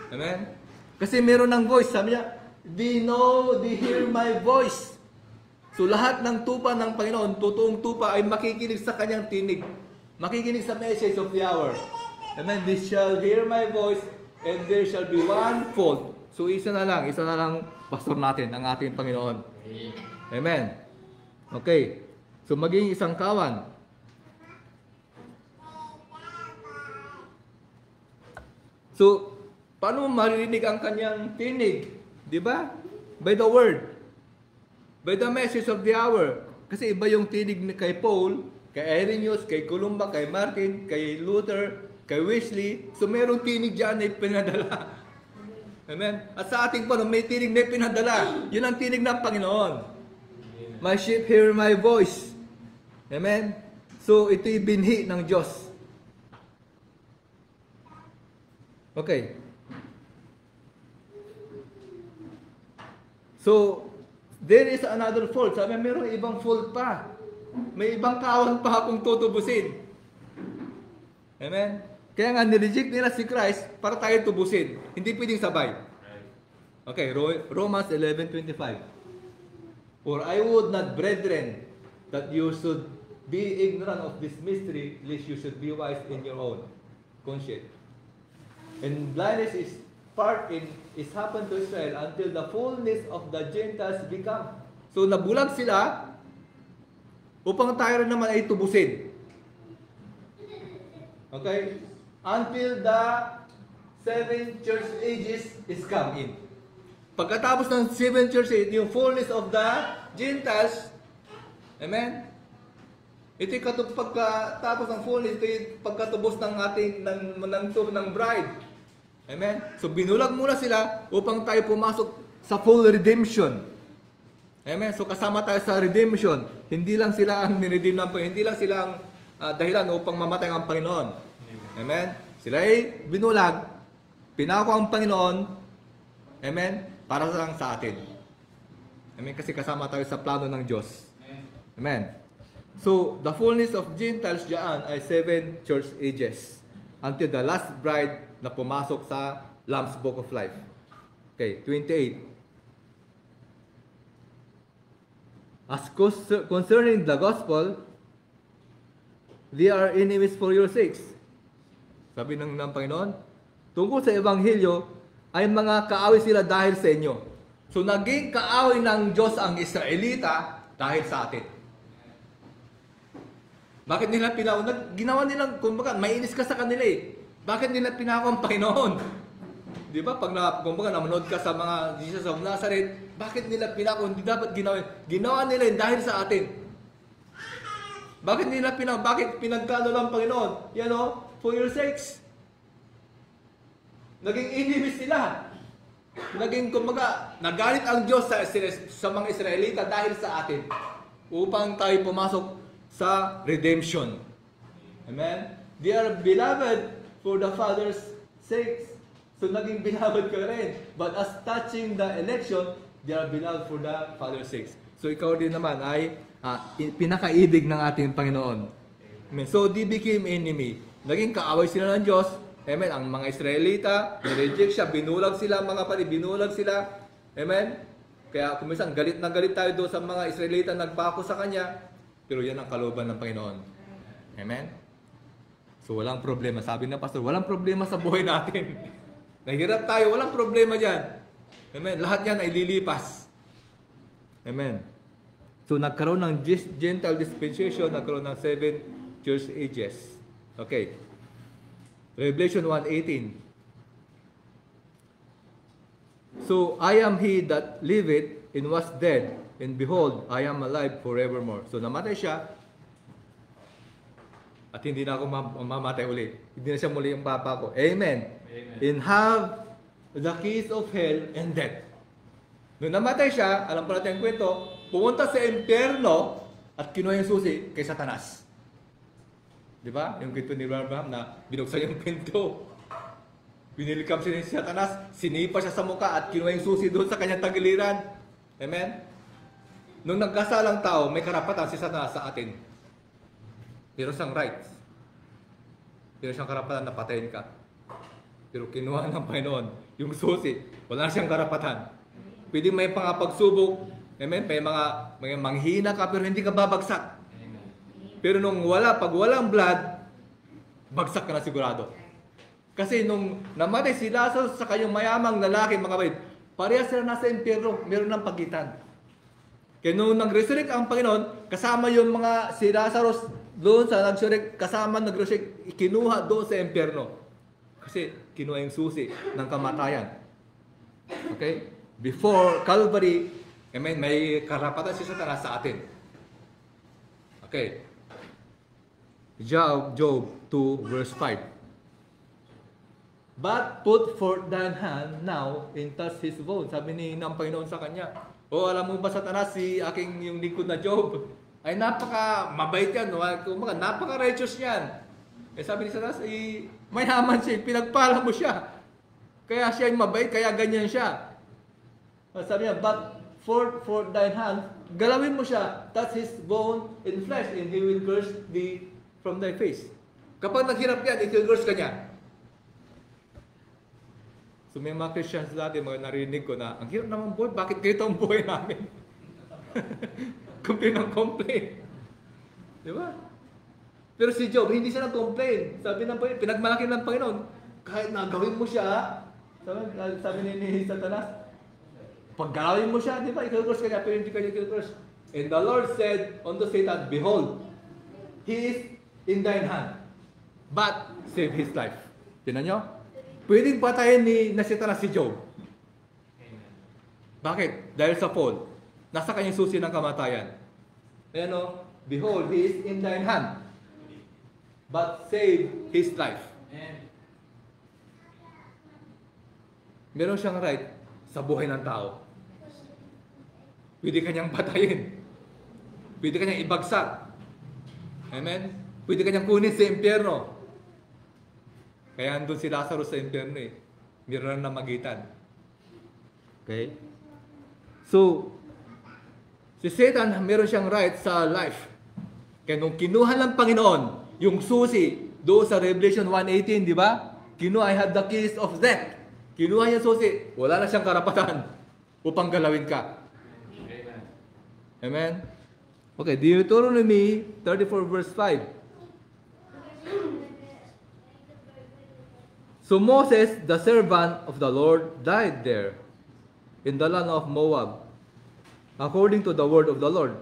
Amen? Kasi meron ng voice. Sabi niya, they hear my voice. So lahat ng tupa ng Panginoon, totoong tupa ay makikinig sa kanyang tinig. Makikinig sa message of the hour. Amen? They shall hear my voice and there shall be one fold. So isa na lang pastor natin, ang ating Panginoon. Amen? Okay. So maging isang kawan. So, paano maririnig ang kanyang tinig? Di ba? By the word. By the message of the hour. Kasi iba yung tinig kay Paul, kay Irenaeus, kay Columba, kay Martin, kay Luther, kay Wesley. So, merong tinig dyan na pinadala. Amen? At sa ating Panginoon, may tinig na pinadala. Yun ang tinig ng Panginoon. My sheep hear my voice. Amen? So, ito'y binhi ng Diyos. Okay. So, there is another fold. Sabi, mayroong ibang fold pa. May ibang kawan pa akong tutubusin. Amen? Kaya nga, nireject nila si Christ para tayo tubusin. Hindi pwedeng sabay. Okay, Romans 11:25. For I would not, brethren, that you should be ignorant of this mystery, lest you should be wise in your own conscience. And blindness is happened to Israel until the fullness of the Gentiles become. So nabulag sila upang tayo rin naman ay tubusin. Okay? Until the 7 church ages is come in. Pagkatapos ng 7 church age, yung fullness of the Gentiles, amen? Ito'y pagkatapos ng fullness, ito'y pagkatubos ng ating ng bride. Amen? So binulag muna sila upang tayo pumasok sa full redemption. Amen? So kasama tayo sa redemption. Hindi lang sila ang niredeem ng Panginoon. Hindi lang sila ang dahilan upang mamatay ang Panginoon. Amen? Sila ay binulag, pinako ang Panginoon, amen? Para lang sa atin. Amen? Kasi kasama tayo sa plano ng Diyos. Amen? So, the fullness of Gentiles diyan ay 7 church ages until the last bride na pumasok sa Lamb's Book of Life. Okay, 28. As concerning the gospel, they are enemies for your sakes. Sabi ng Panginoon, tungkol sa Ebanghelyo, ay mga kaaway sila dahil sa inyo. So, naging kaaway ng Diyos ang Israelita dahil sa atin. Bakit nila pinaunag? Ginawa nilang, kumbaga, mainis ka sa kanila eh. Bakit nila pinako ang Panginoon? Di ba? Pag kumbaga, nanonood ka sa mga Jesus of Nazareth, bakit nila pinako? Hindi dapat ginawa. Ginawa nila yun dahil sa atin. Bakit nila pinako? Bakit pinagkano lang Panginoon? You know, for your sakes. Naging enemies sila. Naging, kumbaga, nagalit ang Diyos sa mga Israelita dahil sa atin. Upang tayo pumasok sa redemption. Amen? They are beloved for the Father's sakes. So, naging beloved ka rin. But as touching the election, they are beloved for the Father's sakes. So, ikaw din naman ay pinakaibig ng ating Panginoon. Amen. So they became enemy. Naging kaaway sila ng Diyos. Amen. Ang mga Israelita, nireject siya, binulag sila mga pari, binulag sila. Amen. Kaya kuminsan galit na galit tayo doon sa mga Israelita nagpako sa Kanya. Pero yan ang kalooban ng Panginoon. Amen. So walang problema. Sabi ng pastor, walang problema sa buhay natin. Nahirap tayo, walang problema dyan. Amen. Lahat yan ay lilipas. Amen. So nagkaroon ng Gentile dispensation, nagkaroon ng 7 church ages. Okay. Revelation 1:18. So I am he that liveth and was dead, and behold, I am alive forevermore. So namatay siya, at hindi na ako mamamatay ulit. Hindi na siya muli yung papa ko. Amen. Amen. And have the keys of hell and death. Nung namatay siya, alam po natin ang kwento, pumunta sa impyerno at kinuha yung susi kay Satanas. Di ba? Yung kwento ni Abraham na binuksan yung pinto. Binilikam siya ni Satanas, sinipa siya sa mukha at kinuha yung susi doon sa kanyang tagiliran. Amen? Nung nagkasalang tao, may karapatan si Satanas sa atin. Meron siyang rights. Meron siyang karapatan na patayin ka. Pero kinuha ng Panginoon yung susi. Wala siyang karapatan. Pwede may pangapagsubok. Amen? May mga manghina ka pero hindi ka babagsak. Pero pag walang blood, bagsak ka na sigurado. Kasi nung namatay si Lazarus sa kanyang mayamang lalaki, mga kapatid, parehas sila nasa impyerno, meron ng pagitan. Kaya nung nag-resurrect ang Panginoon, kasama yung mga si Lazarus doon sa nag-resurrect, kasama nag-resurrect, kinuha doon sa impyerno. Kasi kinuha yung susi ng kamatayan. Okay? Before Calvary, amen, may karapatan si Satanas sa atin. Okay. Job 2 verse 5. But put forth thine hand now and touch his bone. Sabi ni ng Panginoon sa kanya. Alam mo ba Satanas, si aking yung lingkod na Job, ay napaka mabait yan. Napaka righteous yan. Sabi ni Satanas, mayaman siya, pinagpala mo siya. Kaya siya yung mabait, kaya ganyan siya. Sabi niya, but forth thine hand, galawin mo siya, touch his bone and flesh, and he will curse thee from thy face. Kapag naghirap yan, i-curse ka niya. So may mga Christians dati, mga narinig ko na, ang hirap naman buhay, bakit ganito ang buhay namin? Complain ng complain. Di ba? Pero si Job, hindi siya nag-complain. Sabi ng Panginoon, pinagmalaki ng Panginoon, kahit nagawin mo siya, sabi ni Satanas, paggalawin mo siya, di ba? I-curse ka niya, pero hindi ka niya i-curse. And the Lord said unto Satan, behold, he is in thine hand, but save his life. Tinan nyo? Pwedeng patayin na Satanas si Job. Bakit? Dahil sa fall. Nasa kanyang susi ng kamatayan. Ayan o, behold, he is in thine hand, but save his life. Meron siyang right sa buhay ng tao. Pwede kanyang patayin. Pwede kanyang ibagsak. Amen? Pwede kanyang kunin sa impyerno. Kaya andun si Lazarus sa impyerno eh. Meron na magitan. Okay? So, si Satan, meron siyang right sa life. Kaya nung kinuha ng Panginoon, yung susi, doon sa Revelation 1:18, di ba? Kinuha, I have the keys of death. Kinuha niya susi, wala na siyang karapatan upang galawin ka. Amen. Amen? Okay, Deuteronomy 34 verse 5. So Moses, the servant of the Lord, died there in the land of Moab, according to the word of the Lord.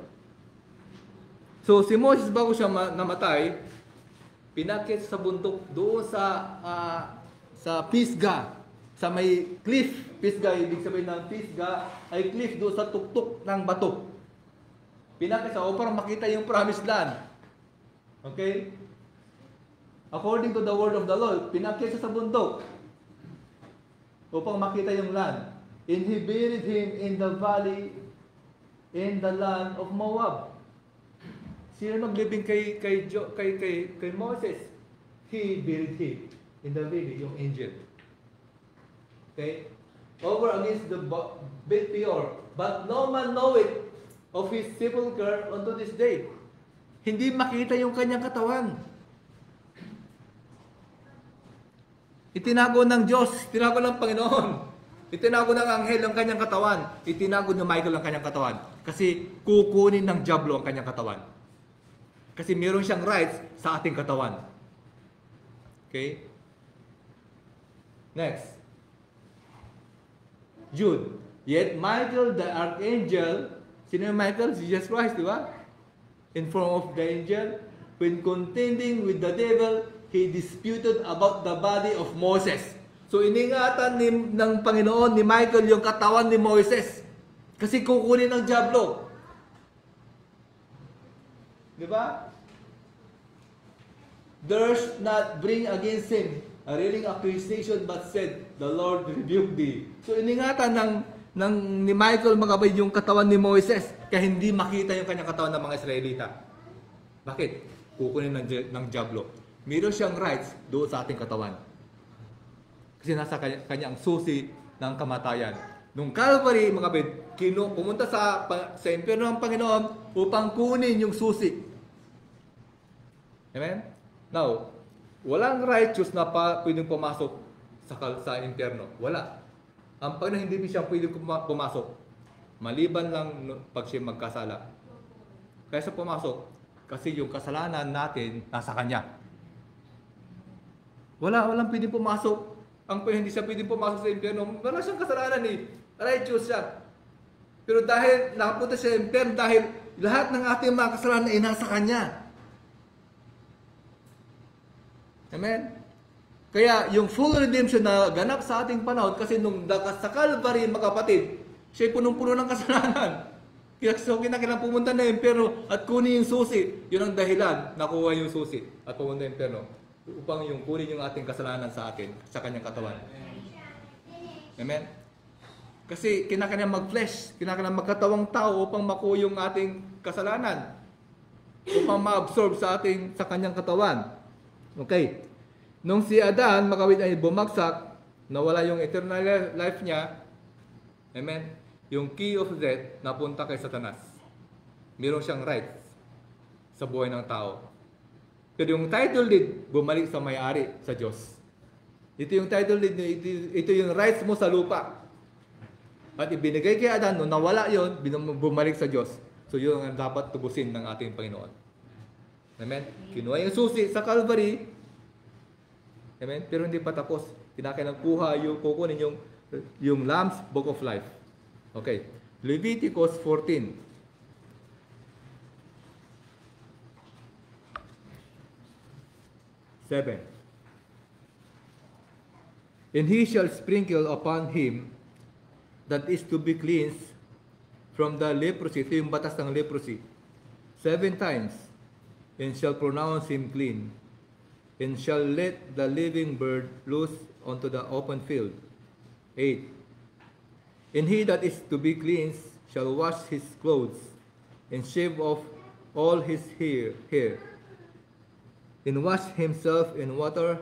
So si Moses, bago siya namatay, pinakit sa bundok doon sa Pisgah, sa may cliff. Pisgah, ibig sabihin ng Pisgah ay cliff doon sa tuktok ng bato. Pinakit sa upang makita yung promised land. Okay? According to the word of the Lord, pinakit siya sa bundok upang makita yung land. And he buried him in the valley in the land of Moab. Sino naglibing kay Moses? He buried him in the valley, yung angel. Okay? Over against the Bet-peor. But no man knoweth of his sepulchre unto this day. hindi makita yung kanyang katawan. Itinago ng Diyos, itinago ng Panginoon. Itinago ng anghel ang kanyang katawan. Itinago ni Michael ang kanyang katawan. Kasi kukunin ng diablo ang kanyang katawan. Kasi meron siyang rights sa ating katawan. Okay? Next. Jude. Yet Michael the archangel, sino yung Michael? Jesus Christ, di ba? In form of the angel, when contending with the devil, he disputed about the body of Moses. So iningatan ng Panginoon ni Michael yung katawan ni Moses. Kasi kukunin ng diablo. Di ba? Durst not bring against him a railing accusation, but said, the Lord rebuke thee. So iningatan ni Michael mga kapatid yung katawan ni Moses, kaya hindi makita yung kanyang katawan ng mga Israelita. Bakit? Kukunin ng diablo. Meron siyang rights doon sa ating katawan. Kasi nasa kanyang susi ng kamatayan. Nung Calvary, mga kapatid, pumunta sa impyerno ng Panginoon upang kunin yung susi. Amen? Now, walang righteous na pwedeng pumasok sa impyerno. Wala. Ang Panginoon hindi siya pwedeng pumasok. Maliban lang pag siya magkasala. Kaya sa pumasok, kasi yung kasalanan natin nasa Kanya. Walang pwedeng pumasok. Ang Panginoon hindi siya pwedeng pumasok sa impyerno. Wala siyang kasalanan eh. Righteous siya. Pero dahil nakapunta siya sa impyerno, dahil lahat ng ating mga kasalanan ay nasa Kanya. Amen? Kaya yung full redemption na ganap sa ating panahon, kasi nung sa Calvary, mga kapatid, siya punong-puno ng kasalanan. Kaya so kinakailangan pumunta na impyerno at kunin yung susi. Yun ang dahilan, nakuha yung susi at pumunta yung impyerno. Upang yung kunin yung ating kasalanan sa atin, sa kanyang katawan. Amen? Kasi kinakailangan mag-flesh, kinakailangan magkatawang tao upang makuha yung ating kasalanan. Upang ma-absorb sa kanyang katawan. Okay. Nung si Adan, makawit ay bumagsak, nawala yung eternal life niya, amen, yung key of death, napunta kay Satanas. Meron siyang rights sa buhay ng tao. Pero yung title deed, bumalik sa may-ari, sa Diyos. Ito yung title deed, ito yung rights mo sa lupa. At ibinigay kay Adan, nung nawala yon, bumalik sa Diyos. So yun ang dapat tubusin ng ating Panginoon. Amen? Kinuha yung susi sa Calvary. Amen? Pero hindi pa tapos. Kinakailangan kukunin yung Lamb's Book of Life. Okay. Leviticus 14. And he shall sprinkle upon him that is to be cleansed from the leprosy. Ito yung batas ng leprosy. 7 times. And shall pronounce him clean. And shall let the living bird loose onto the open field. 8. And he that is to be cleansed shall wash his clothes, and shave off all his hair, and wash himself in water,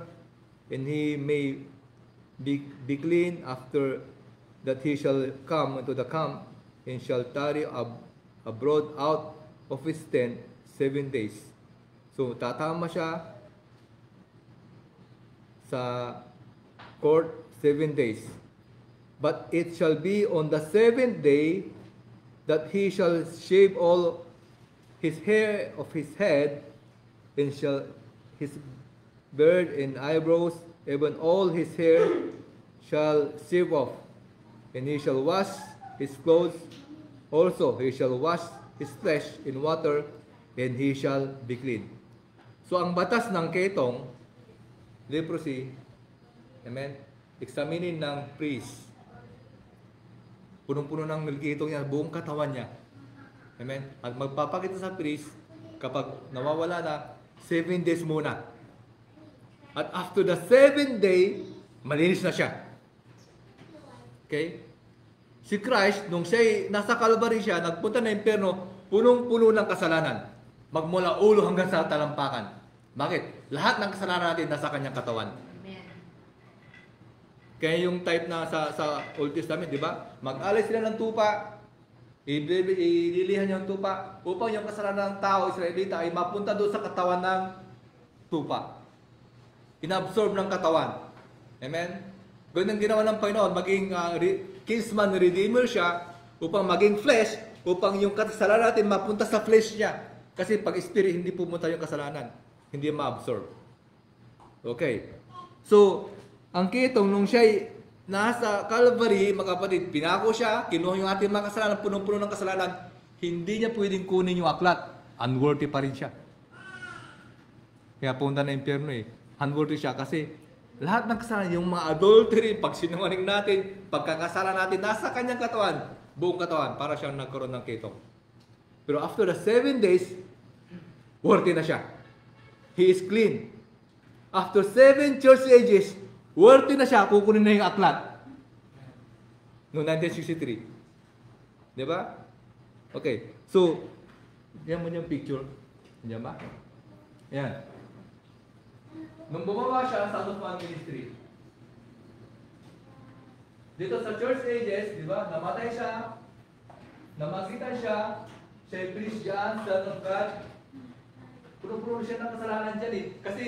and he may be clean. After that he shall come into the camp, and shall tarry abroad out of his tent 7 days. So tatama siya sa court 7 days. But it shall be on the 7th day that he shall shave all his hair of his head, and shall his beard and eyebrows, even all his hair shall shave off. And he shall wash his clothes also, he shall wash his flesh in water, and he shall be clean. So ang batas ng ketong, leprosy, amen, examinin ng priest. Punong-puno ng ketong niya, buong katawan niya. Amen. At magpapakita sa priest, kapag nawawala na, 7 days muna. At after the 7th day, malinis na siya. Okay? Si Christ, nung siya nasa Calvary siya, nagpunta na impyerno, punong-puno ng kasalanan. Magmula ulo hanggang sa talampakan. Bakit? Lahat ng kasalanan natin nasa kanyang katawan. Amen. Kaya yung type na sa Old Testament, di ba? Mag-alay sila ng tupa, Ililihan niya yung tupa upang yung kasalanan ng tao, Israelita, ay mapunta doon sa katawan ng tupa. Inabsorb ng katawan. Amen? Ganun ang ginawa ng Panginoon, maging kinsman redeemer siya, upang maging flesh, upang yung kasalanan natin mapunta sa flesh niya. Kasi pag spirit, hindi pumunta yung kasalanan. Hindi ma-absorb. Okay. So, ang kitong nung siya'y nasa Calvary, mga kapatid, pinako siya, kinuha yung ating mga kasalanan, punong-puno ng kasalanan, hindi niya pwedeng kunin yung aklat. Unworthy pa rin siya. Kaya punta na impyerno eh. Unworthy siya kasi lahat ng kasalanan, yung mga adultery, pagsinungaling natin, pagkakasala natin, nasa kanyang katawan, buong katawan, para siyang nagkaroon ng kitong. Pero after the 7 days, worthy na siya. He is clean. After 7 church ages, worthy na siya, kukunin na yung aklat. Noong 1963. Di ba? Okay. So, yan mo yung picture. Yan ba? Yan. Nung bumaba siya sa Son of Man Ministry, dito sa church ages, di ba? Namatay siya, namagitan siya, siya priest dyan, Son of God. Puno-puno siya ng kasalanan dyan eh. Kasi,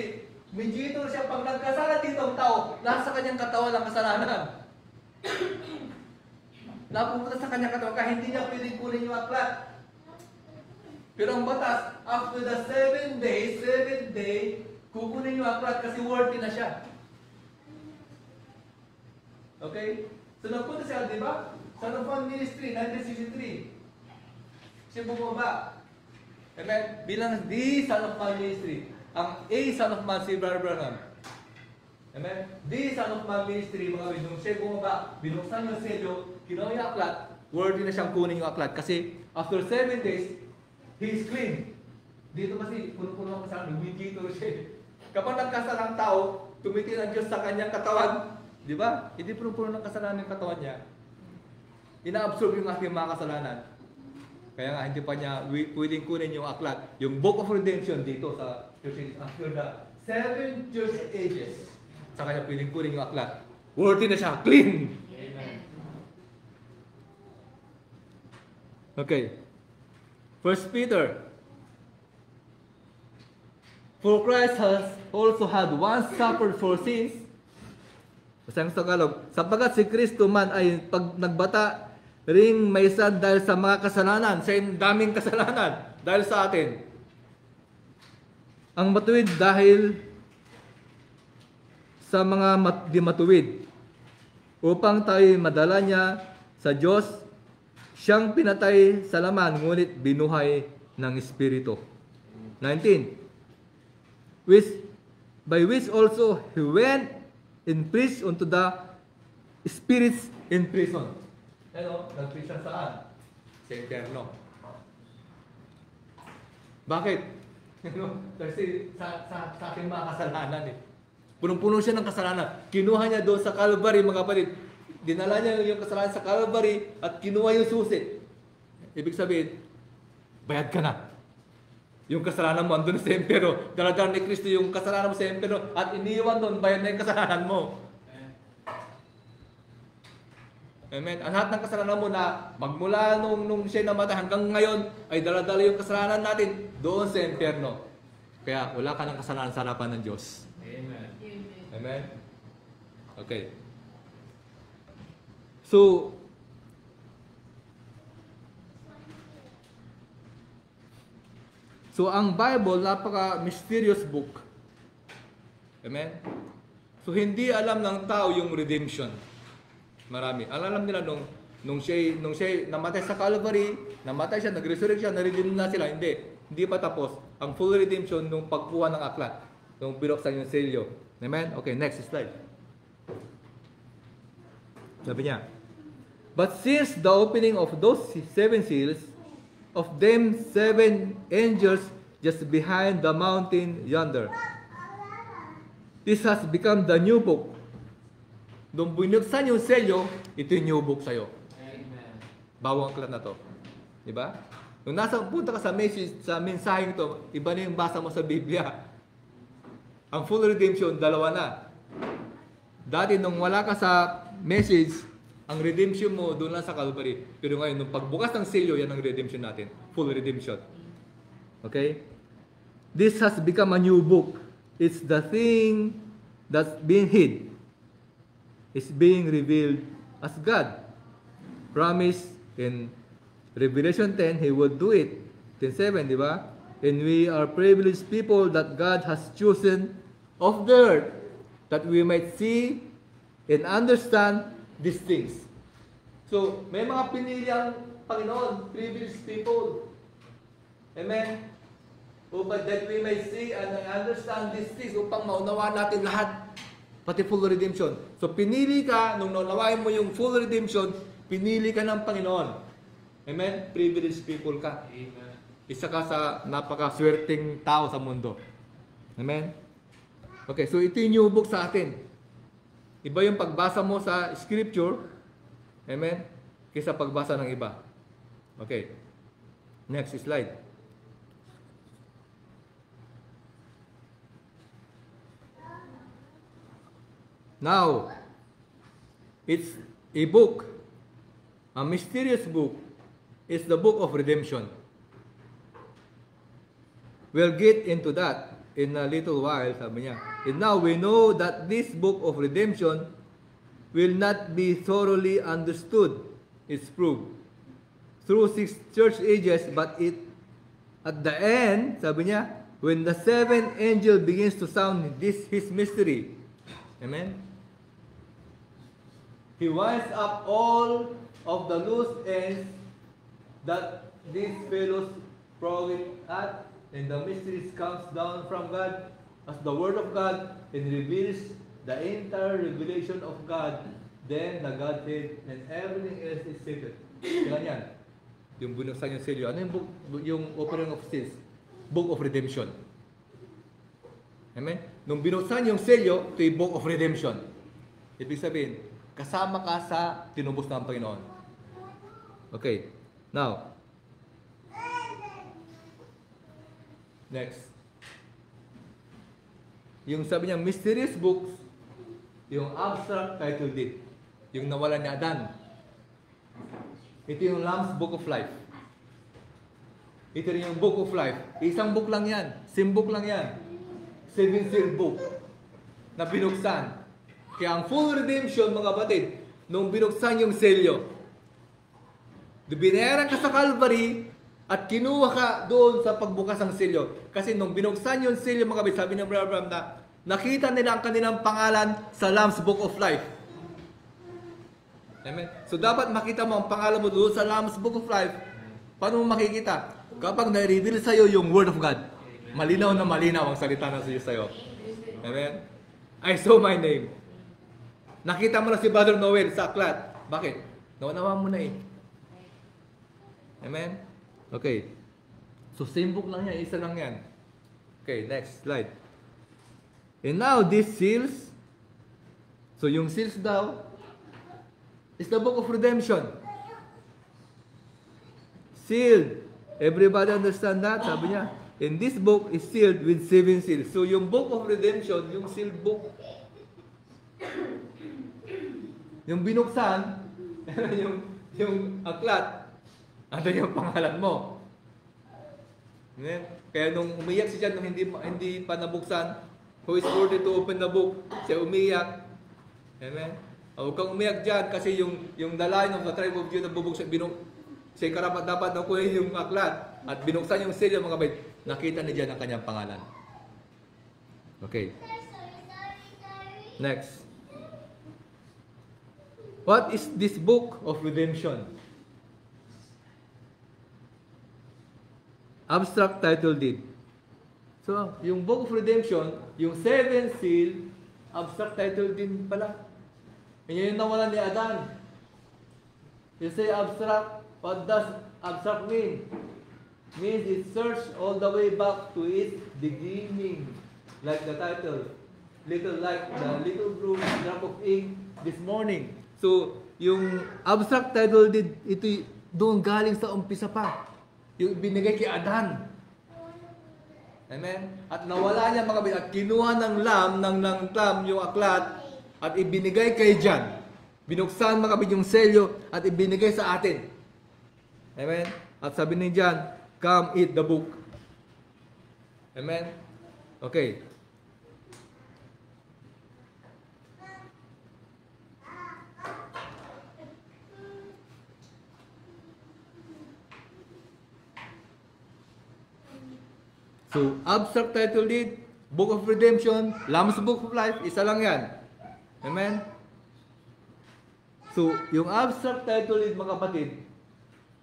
mediator siya, pag nagkasala dito ang tao, nasa kanyang katawan ang kasalanan. Napupunta sa kanyang katawan, kaya hindi niya pwedeng kunin yung aklat. Pero ang batas, after the 7 day, kukunin yung aklat kasi worthy na siya. Okay? So nagpunta siya, di ba? Son of Man Ministry, 1963. Siya bumaba. Amen? Bilang the Son of Man Ministry. Ang A, Son of Man, si Brother Branham. Amen? The Son of Man Ministry, mga kapatid, nung siya bumaba, binuksan yung selyo, kinuha yung aklat, worthy na siyang kunin yung aklat. Kasi after 7 days, he is clean. Dito kasi, puno-puno ang kasalanan, mediator siya. Kapag nagkasala ng tao, tumitin ang Diyos sa kanyang katawan, di ba? Hindi puno-puno ng kasalanan yung katawan niya. Ina-absorb yung ating mga kasalanan. Kaya nga, hindi pa niya pwedeng kunin yung aklat. Yung Book of Redemption dito sa church ages, after the 7 church ages, sa kanya pwedeng kunin yung aklat. Worthy na siya, clean! Amen. Okay. 1 Peter. For Christ has also had once suffered for sins. Basang Tagalog. Sapagat si Kristo man ay pag nagbata ring may sad dahil sa mga kasalanan, sa daming kasalanan dahil sa atin. Ang matuwid dahil sa mga di matuwid, upang tayo madala niya sa Diyos, siyang pinatay sa laman, ngunit binuhay ng Espiritu. 19. By which also he went and preached unto the spirits in prison. Ano? Nag-preach siya saan? Sa impyerno. Bakit? Kasi sa ating mga kasalanan eh. Punong-puno siya ng kasalanan. Kinuha niya doon sa Calvary, mga kapatid. Dinala niya yung kasalanan sa Calvary at kinuha yung susi. Ibig sabihin, bayad ka na. Yung kasalanan mo andun sa impyerno. Dala-dala ni Kristo yung kasalanan mo sa impyerno at iniwan doon, bayad na yung kasalanan mo. Amen. Ang lahat ng kasalanan mo na magmula nung siya namatay hanggang ngayon ay dala-dala yung kasalanan natin doon sa impyerno. Kaya wala ka ng kasalanan sa harapan ng Diyos. Amen. Amen? Okay. So, ang Bible, napaka-mysterious book. Amen? So, hindi alam ng tao yung redemption. Marami. Alam nila nung siya namatay sa Calvary, namatay siya, nag-resurrect siya, na-redeem na sila. Hindi pa tapos. Ang full redemption nung pagkuha ng aklat. Nung binuksan yung selyo. Amen? Okay, next slide. Sabi niya, but since the opening of those 7 seals, of them 7 angels just behind the mountain yonder. This has become the new book. Nung binuksan yung selyo, ito yung new book sa'yo. Amen. Bawang aklat na to. Diba? Nung punta ka sa message, sa mensaheng to, iba na yung basa mo sa Biblia. Ang full redemption, dalawa na. Dati nung wala ka sa message, Ang redemption mo doon lang sa Calvary. Pero ngayon, nung pagbukas ng selyo, yan ang redemption natin. Full redemption. Okay? This has become a new book. It's the thing that's being hid. It's being revealed as God promised in Revelation 10, He would do it. 10:7, di ba? And we are privileged people that God has chosen of the earth that we might see and understand these things. So, may mga pinili ang Panginoon, privileged people. Amen? But that we may see and understand these things upang maunawaan natin lahat, pati full redemption. So, pinili ka, nung naunawain mo yung full redemption, pinili ka ng Panginoon. Amen? Privileged people ka. Amen. Isa ka sa napakaswerteng tao sa mundo. Amen? Okay, so ito yung new book sa atin. Iba yung pagbasa mo sa scripture, amen, kaysa pagbasa ng iba. Okay. Next slide. Now, it's a book, a mysterious book. It's the book of redemption. We'll get into that in a little while, sabi niya. And now we know that this book of redemption will not be thoroughly understood. It's proved through 6 church ages, but at the end, sabi niya, when the 7th angel begins to sound his mystery, amen? He winds up all of the loose ends that these fellows probing at, and the mysteries comes down from God as the Word of God and reveals the entire revelation of God. Then the Godhead and everything else is secret. Yan. Yung binuksan yung selyo. Ano yung book, yung opening of seals? Book of Redemption. Amen? Nung binuksan yung selyo, ito yung Book of Redemption. Ibig sabihin, kasama ka sa tinubos ng Panginoon. Okay. Now, next. Yung sabi niya, mysterious books, yung abstract title deed, yung nawalan ni Adan. Ito yung Lamb's Book of Life. Ito rin yung Book of Life. Isang book lang yan. Book lang yan. 7-seal book na binuksan. Kaya ang full redemption, mga batid, nung binuksan yung selyo, binayaran ka sa Calvary at kinuha ka doon sa pagbukas ng selyo. Kasi nung binuksan yung selyo, mga batid, sabi ng Brother Abraham na nakita nila ang kanilang pangalan sa Lamb's Book of Life. Amen? So dapat makita mo ang pangalan mo doon sa Lamb's Book of Life. Paano mo makikita? Kapag na-reveal sa'yo yung Word of God. Malinaw na malinaw ang salita ng Diyos sa'yo. Amen? I saw my name. Nakita mo na si Brother Noel sa aklat. Bakit? Naunawa mo na eh. Amen? Okay. So, same book lang yan. Isa lang yan. Okay, next slide. And now, these seals. So, yung seals daw is the book of redemption. Sealed. Everybody understand that? Sabi niya. And this book is sealed with 7 seals. So, yung book of redemption, yung sealed book, yung binuksan, yung aklat, ano yung pangalan mo? Amen? Kaya nung umiyak si John, nung hindi pa nabuksan, who is worthy to open the book, siya umiyak. Amen? Huwag kang umiyak dyan kasi yung the Lion of the tribe of Judah bubuksan, siya karapat dapat na kunin yung aklat at binuksan yung selyo, mga bait, nakita ni John ang kanyang pangalan. Okay. Next. What is this book of redemption? Abstract title deed. So, yung book of redemption, yung 7 seal, abstract title deed pala. Yan yung nawalan ni Adan. You say abstract, what does abstract mean? Means it searched all the way back to its beginning. Like the title, like the little blue drop of ink this morning. So, yung abstract title deed, ito doon galing sa umpisa pa. Yung binigay kay Adan. Amen? At nawala niya mga at kinuha ng lamb, ng lamb yung aklat, at ibinigay kay John. Binuksan mga kapatid yung selyo at ibinigay sa atin. Amen? At sabi ni John, come eat the book. Amen? Okay. So, abstract title deed, Book of Redemption, Lamb's Book of Life, isa lang yan. Amen? So, yung abstract title deed, mga kapatid,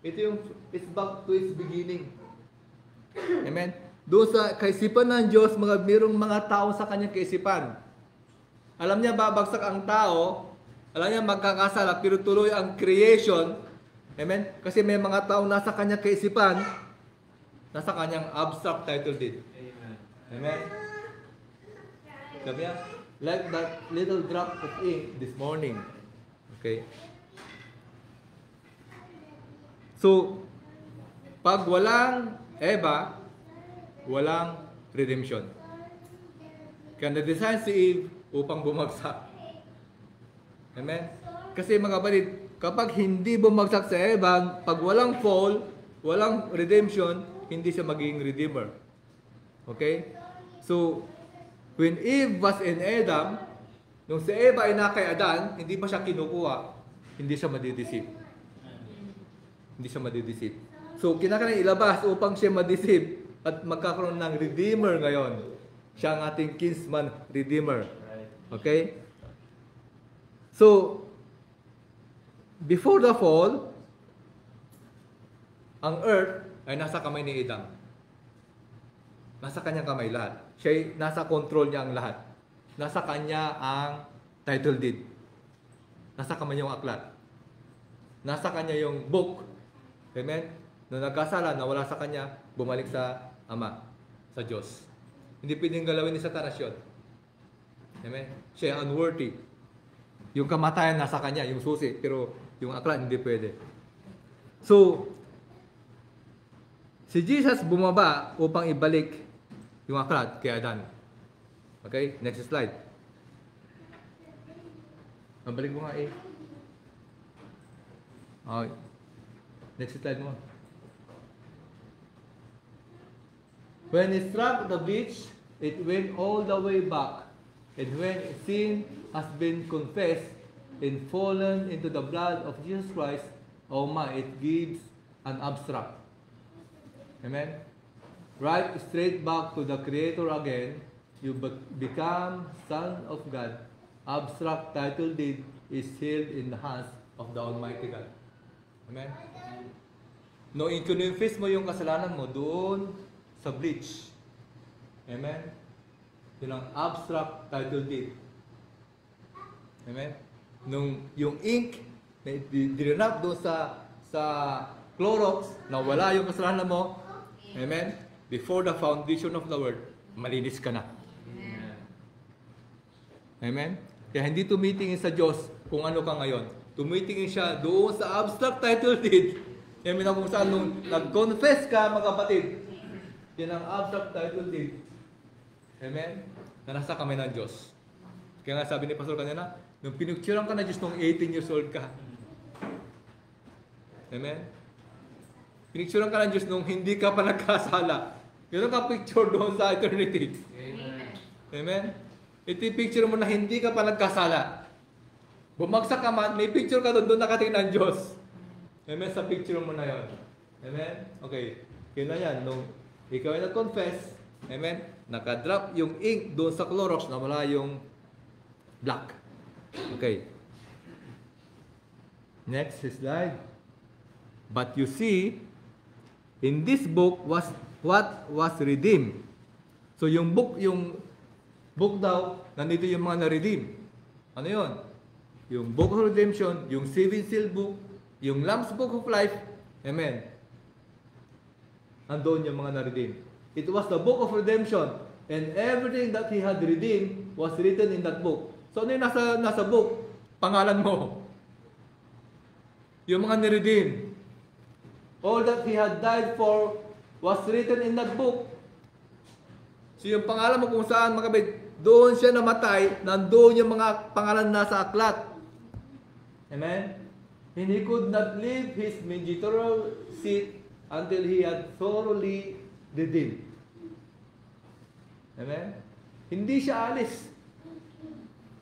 ito yung, it's back to its beginning. Amen? Doon sa kaisipan ng Diyos, mayroong mga tao sa kanyang kaisipan. Alam niya, babagsak ang tao, alam niya, magkakasala, pero tuloy ang creation. Amen? Kasi may mga tao nasa kanyang kaisipan, nasa kanyang abstract title deed. Amen. Amen? Sabi niya, like that little drop of ink this morning. Okay? So, pag walang Eva, walang redemption. Kaya na-design si Eve upang bumagsak. Amen? Kasi mga kapatid, kapag hindi bumagsak si Eva, pag walang fall, walang redemption, hindi siya magiging redeemer. Okay? So, when Eve was in Adam, nung si Eva ay na kay Adan, hindi pa siya kinukuha, hindi siya madideceive. Hindi siya madideceive. So, kinakailangan ilabas upang siya madeceive at magkakaroon ng redeemer ngayon. Siya ang ating kinsman redeemer. Okay? So, before the fall, ang earth ay nasa kamay ni Adam. Nasa kanyang kamay lahat. Siya nasa control niya ang lahat. Nasa kanya ang title deed. Nasa kamay niya yung aklat. Nasa kanya yung book. Amen? Nung nagkasala, nawala sa kanya, bumalik sa Ama, sa Diyos. Hindi pwedeng galawin ni Satanas yun. Amen? Siya unworthy. Yung kamatayan nasa kanya, yung susi, pero yung aklat hindi pwede. So, si Jesus bumaba upang ibalik yung aklat kay Adan. Okay? Next slide. Mabalik mo nga eh. Okay. Next slide mo. When it struck the beach, it went all the way back. And when sin has been confessed and fallen into the blood of Jesus Christ, it gives an abstract. Amen? Right straight back to the Creator again, you become Son of God. Abstract title deed is held in the hands of the Almighty God. Amen? No, i-confess mo yung kasalanan mo doon sa bleach. Amen? Yun ang abstract title deed. Amen? Nung yung ink na dirinap doon sa Clorox, na wala yung kasalanan mo, amen? Before the foundation of the world, malinis ka na. Amen? Kaya hindi tumitingin sa Diyos kung ano ka ngayon. Tumitingin siya doon sa abstract title deed. Amen? Kung saan nung nag-confess ka, mga kapatid, yan ang abstract title deed. Amen? Na nasa kamay ng Diyos. Kaya nga sabi ni Pastor kanina, nung pinicturean ka na Diyos nung 18 years old ka. Amen? Pinicturean ka ng Diyos nung hindi ka pa nagkasala. Yun ang ka-picture doon sa eternity. Amen. Amen? Ito yung picture mo na hindi ka pa nagkasala. Bumagsak ka man, may picture ka doon nakatingin ng Diyos. Amen? Sa picture mo na yon. Amen? Okay. Yun na yan. Nung ikaw ay nag-confess, amen? Nakadrop yung ink doon sa Clorox na wala yung black. Okay. Next slide. But you see, in this book was what was redeemed. So yung book daw, nandito yung mga na-redeem. Ano yun? Yung Book of Redemption, yung Seven Seal Book, yung Lamb's Book of Life. Amen. Andun yung mga na-redeem. It was the Book of Redemption. And everything that he had redeemed was written in that book. So ano yung nasa book? Pangalan mo. Yung mga ni-redeem. All that he had died for was written in that book. So yung pangalan mo kung saan, mga kapatid, doon siya namatay, nandoon yung mga pangalan nasa aklat. Amen? And he could not leave his mediatorial seat until he had thoroughly redeemed. Amen? Hindi siya alis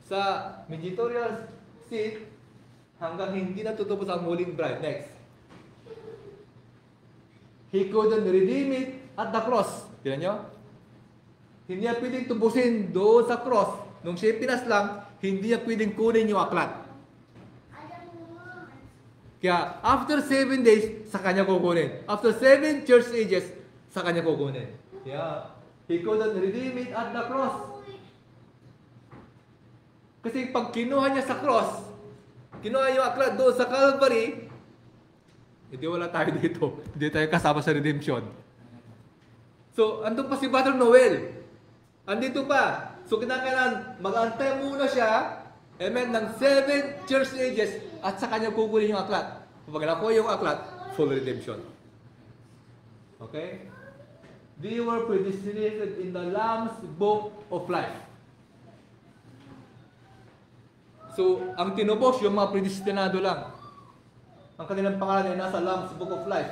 sa mediatorial seat hanggang hindi natutupos ang huling bride. Next. He couldn't redeem it at the cross. Tignan nyo? Hindi niya pwedeng tubusin doon sa cross. Nung siya pinaslang, hindi niya pwedeng kunin yung aklat. Kaya, after 7 days, sa kanya kukunin. After 7 church ages, sa kanya kukunin. Kaya, he couldn't redeem it at the cross. Kasi pag kinuha niya sa cross, kinuha yung aklat doon sa Calvary, hindi wala tayo dito. Hindi tayo kasama sa redemption. So, andun pa si Brother Noel. Andito pa. So, kinakailangan mag-antay muna siya, amen, ng 7 church ages at sa kanya kukunin yung aklat. Kapag nakuha yung aklat, full redemption. Okay? They were predestinated in the Lamb's Book of Life. So, ang tinubos, yung mga predestinado lang. Ang kanilang pangalan ay nasa Lamb's Book of Life.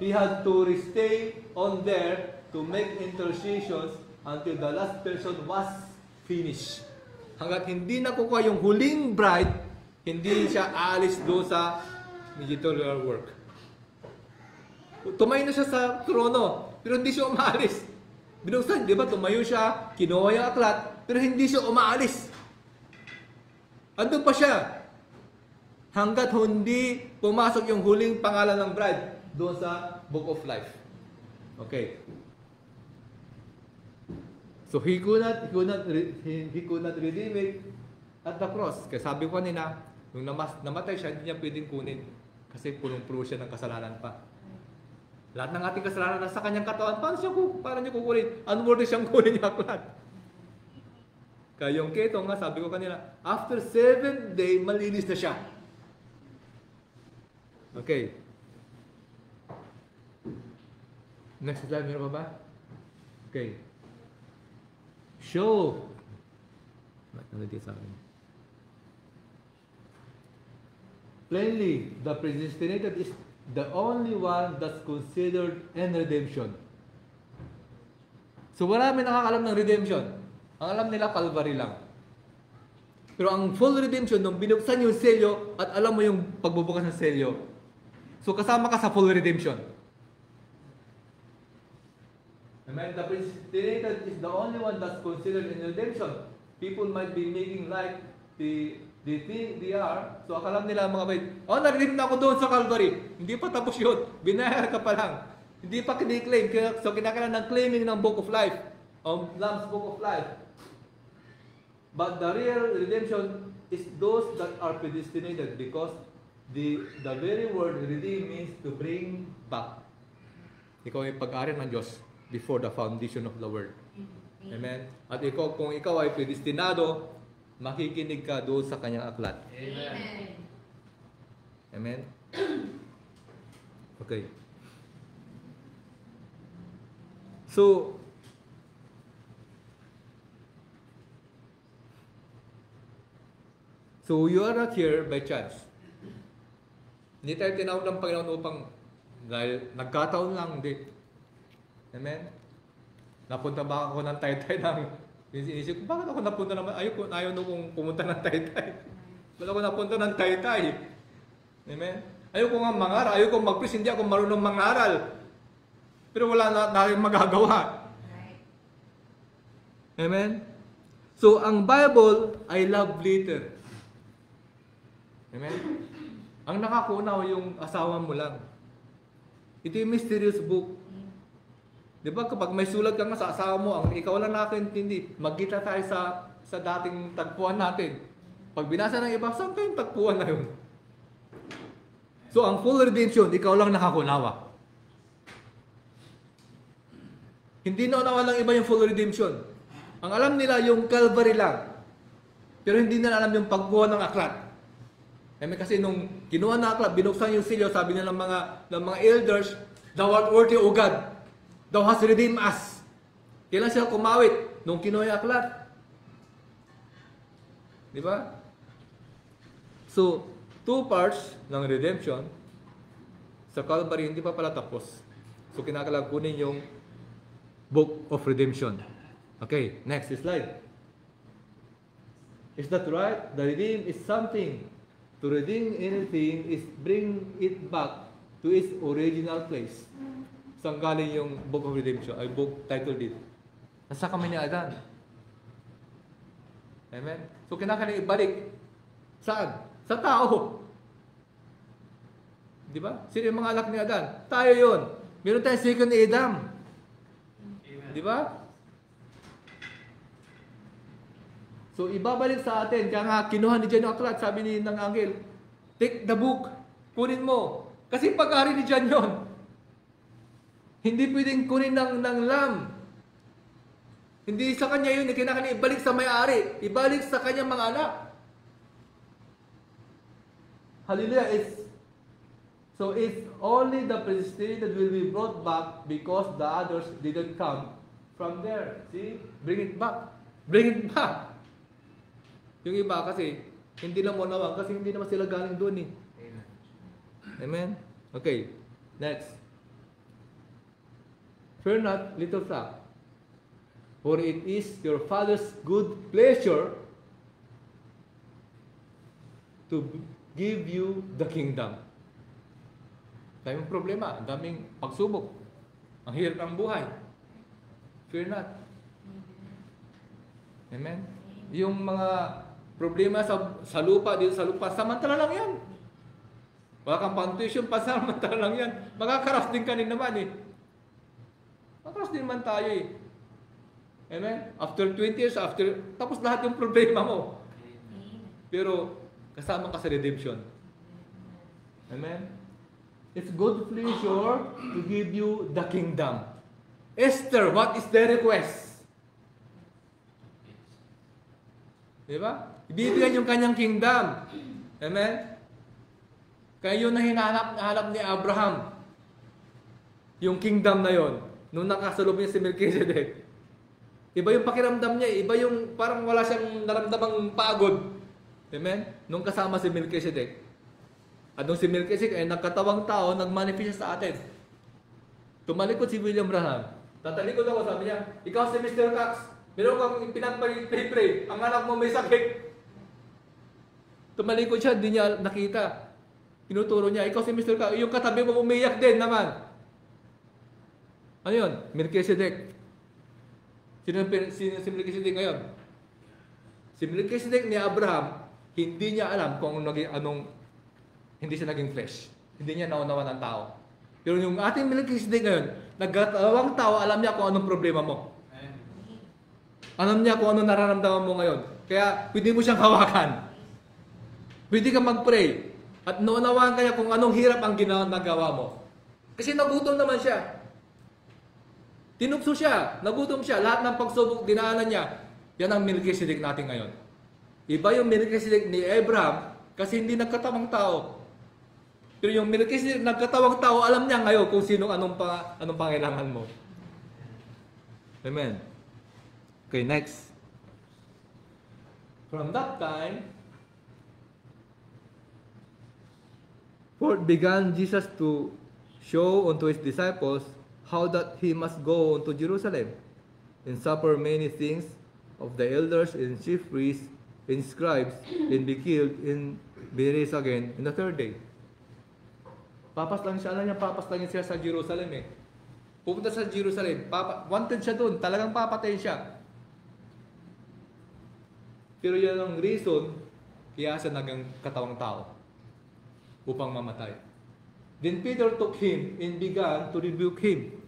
He had to stay on there to make intercessions until the last person was finished. Hanggat hindi nakukuha yung huling bride, hindi siya alis doon sa mediatorial work. Tumayo na siya sa trono, pero hindi siya umaalis. Binuksan, di ba? Tumayo siya, kinuha yung aklat, pero hindi siya umaalis. Andun pa siya. Hanggat hindi pumasok yung huling pangalan ng bride doon sa Book of Life. Okay. So he could not redeem it at the cross. Kaya sabi ko kanina, nung namatay siya, hindi niya pwedeng kunin. Kasi punong-puno siya ng kasalanan pa. Lahat ng ating kasalanan nasa kanyang katawan, paano niya kukunin? Unworthy siyang kunin yung aklat. Kaya yung keto nga, sabi ko kanina, after 7 days, malinis na siya. Okay. Next slide, meron pa ba? Okay. Show. Bakit sa akin? Plainly, the predestinated is the only one that's considered in redemption. So marami nakakalam ng redemption. Ang alam nila, Calvary lang. Pero ang full redemption, nung binuksan yung selyo at alam mo yung pagbubukas ng selyo, so kasama ka sa full redemption. Amen. The predestinated is the only one that's considered in redemption. People might be making like they think they are. So akalam nila mga bait, na-redeem na ako doon sa Calvary. Hindi pa tapos yun. Binayar ka pa lang. Hindi pa kini-claim. So kinakailangan ng claiming ng Book of Life. O Lamb's Book of Life. But the real redemption is those that are predestinated because the very word redeem means to bring back. Ikaw ay pag-ari ng Diyos before the foundation of the world. Amen? At ikaw, kung ikaw ay predestinado, makikinig ka doon sa kanyang aklat. Amen. Amen? Okay. So you are not here by chance. Hindi tayo tinawag ng Panginoon upang dahil nagkataon lang, hindi. Amen? Napunta ba ako ng Taytay ng inisip ko, bakit ako napunta naman? Ayaw na kong pumunta ng Taytay. Bakit ako napunta ng Taytay? Amen? Ayaw ko nga mangaral, ayaw ko mag-preach, hindi ako marunong mangaral. Pero wala na tayong magagawa. Amen? So, ang Bible ay love letter. Amen? Ang nakakunaw yung asawa mo lang. Ito yung mysterious book. Di ba kapag may sulat ka nga sa asawa mo, ang ikaw lang nakakaintindi, magkita tayo sa dating tagpuan natin. Pag binasa ng iba, saan kayong tagpuan na yun? So, ang full redemption, ikaw lang nakakunawa. Hindi na unawa lang iba yung full redemption. Ang alam nila yung Calvary lang. Pero hindi nila alam yung pagkuha ng aklat. Kasi nung kinuha ng aklat, binuksan yung silyo, sabi nila ng mga elders, "Thou art worthy, O God. Thou hast redeemed us." Kailan sila kumawit? Nung kinuha yung aklat. Di ba? So, 2 parts ng redemption sa Calvary hindi pa pala tapos. So, kinakailangan kunin yung Book of Redemption. Okay, next slide. Is that right? The redeem is something. To redeem anything is bring it back to its original place. Saan galing yung Book of Redemption? Ay, book title dito. Nasa kami ni Adan. Amen? So, kinakailangan ibalik. Saan? Sa tao. Di ba? Sino yung mga anak ni Adan? Tayo yun. Meron tayong second Adam. Di ba? So, ibabalik sa atin. Kaya nga, kinuha ni John yung aklat. Sabi ni ng anghel, take the book. Kunin mo. Kasi pag-ari ni John yun. Hindi pwedeng kunin ng lamb. Hindi sa kanya yun. Kinakailangan ibalik sa may-ari. Ibalik sa kanyang mga anak. Hallelujah. So it's only the prestige that will be brought back because the others didn't come from there. See? Bring it back. Bring it back. Yung iba kasi, hindi lang mo nawang kasi hindi naman sila galing doon eh. Amen? Okay. Next. Fear not, little flock, for it is your Father's good pleasure to give you the kingdom. Daming problema, ang daming pagsubok. Ang hirap ng buhay. Fear not. Amen? Yung mga problema sa lupa, dito sa lupa, samantala lang yan. Wala kang foundation, samantala lang yan. Makakaras din ka rin naman eh. Makakaras din naman tayo eh. Amen? After 20 years, tapos lahat yung problema mo. Pero, kasama ka sa redemption. Amen? It's good pleasure to give you the kingdom. Esther, what is the request? Diba? Ibibigyan yung kanyang kingdom. Amen? Kaya yun na hinahanap ni Abraham. Yung kingdom na yon. Nung nakasalub niya si Melchizedek. Iba yung pakiramdam niya. Iba yung parang wala siyang naramdamang pagod. Amen? Nung kasama si Melchizedek. At nung si Melchizedek ay nagkatawang tao, nagmanifest sa atin. Tumalikod si William Branham. Tatalikod ako, sabi niya, ikaw si Mr. Cox. Meron kang pinag-pray. Ang anak mo may sakit. Tumalikod siya, hindi niya nakita. Tinuturo niya, ikaw si Mr. Cox. Yung katabi mo umiyak din naman. Ano yun? Melchizedek. Sino si Melchizedek ngayon? Si Melchizedek ni Abraham, hindi niya alam kung hindi siya naging flesh. Hindi niya naunawa ng tao. Pero yung ating Melchizedek ngayon, nagkatawang tao, alam niya kung anong problema mo. Alam niya kung anong nararamdaman mo ngayon. Kaya pwede mo siyang hawakan. Pwede ka mag-pray. At naunawaan kanya kung anong hirap ang ginagawa mo. Kasi nagutom naman siya. Tinukso siya, nagutom siya. Lahat ng pagsubok, dinaanan niya. Yan ang Melchizedek natin ngayon. Iba yung Melchizedek ni Abraham kasi hindi nagkatawang tao. Pero yung Melchizedek nagkatawang tao, alam niya ngayon kung anong pangailangan mo. Amen. Okay, next. From that time, forth began Jesus to show unto his disciples how that he must go unto Jerusalem and suffer many things of the elders and chief priests and scribes and be killed and be raised again in the third day. Papaslang siya sa Jerusalem eh. Pupunta sa Jerusalem, wanted siya doon, talagang papatayin siya. Pero yan ang reason kaya siya naging katawang tao upang mamatay. Then Peter took him and began to rebuke him.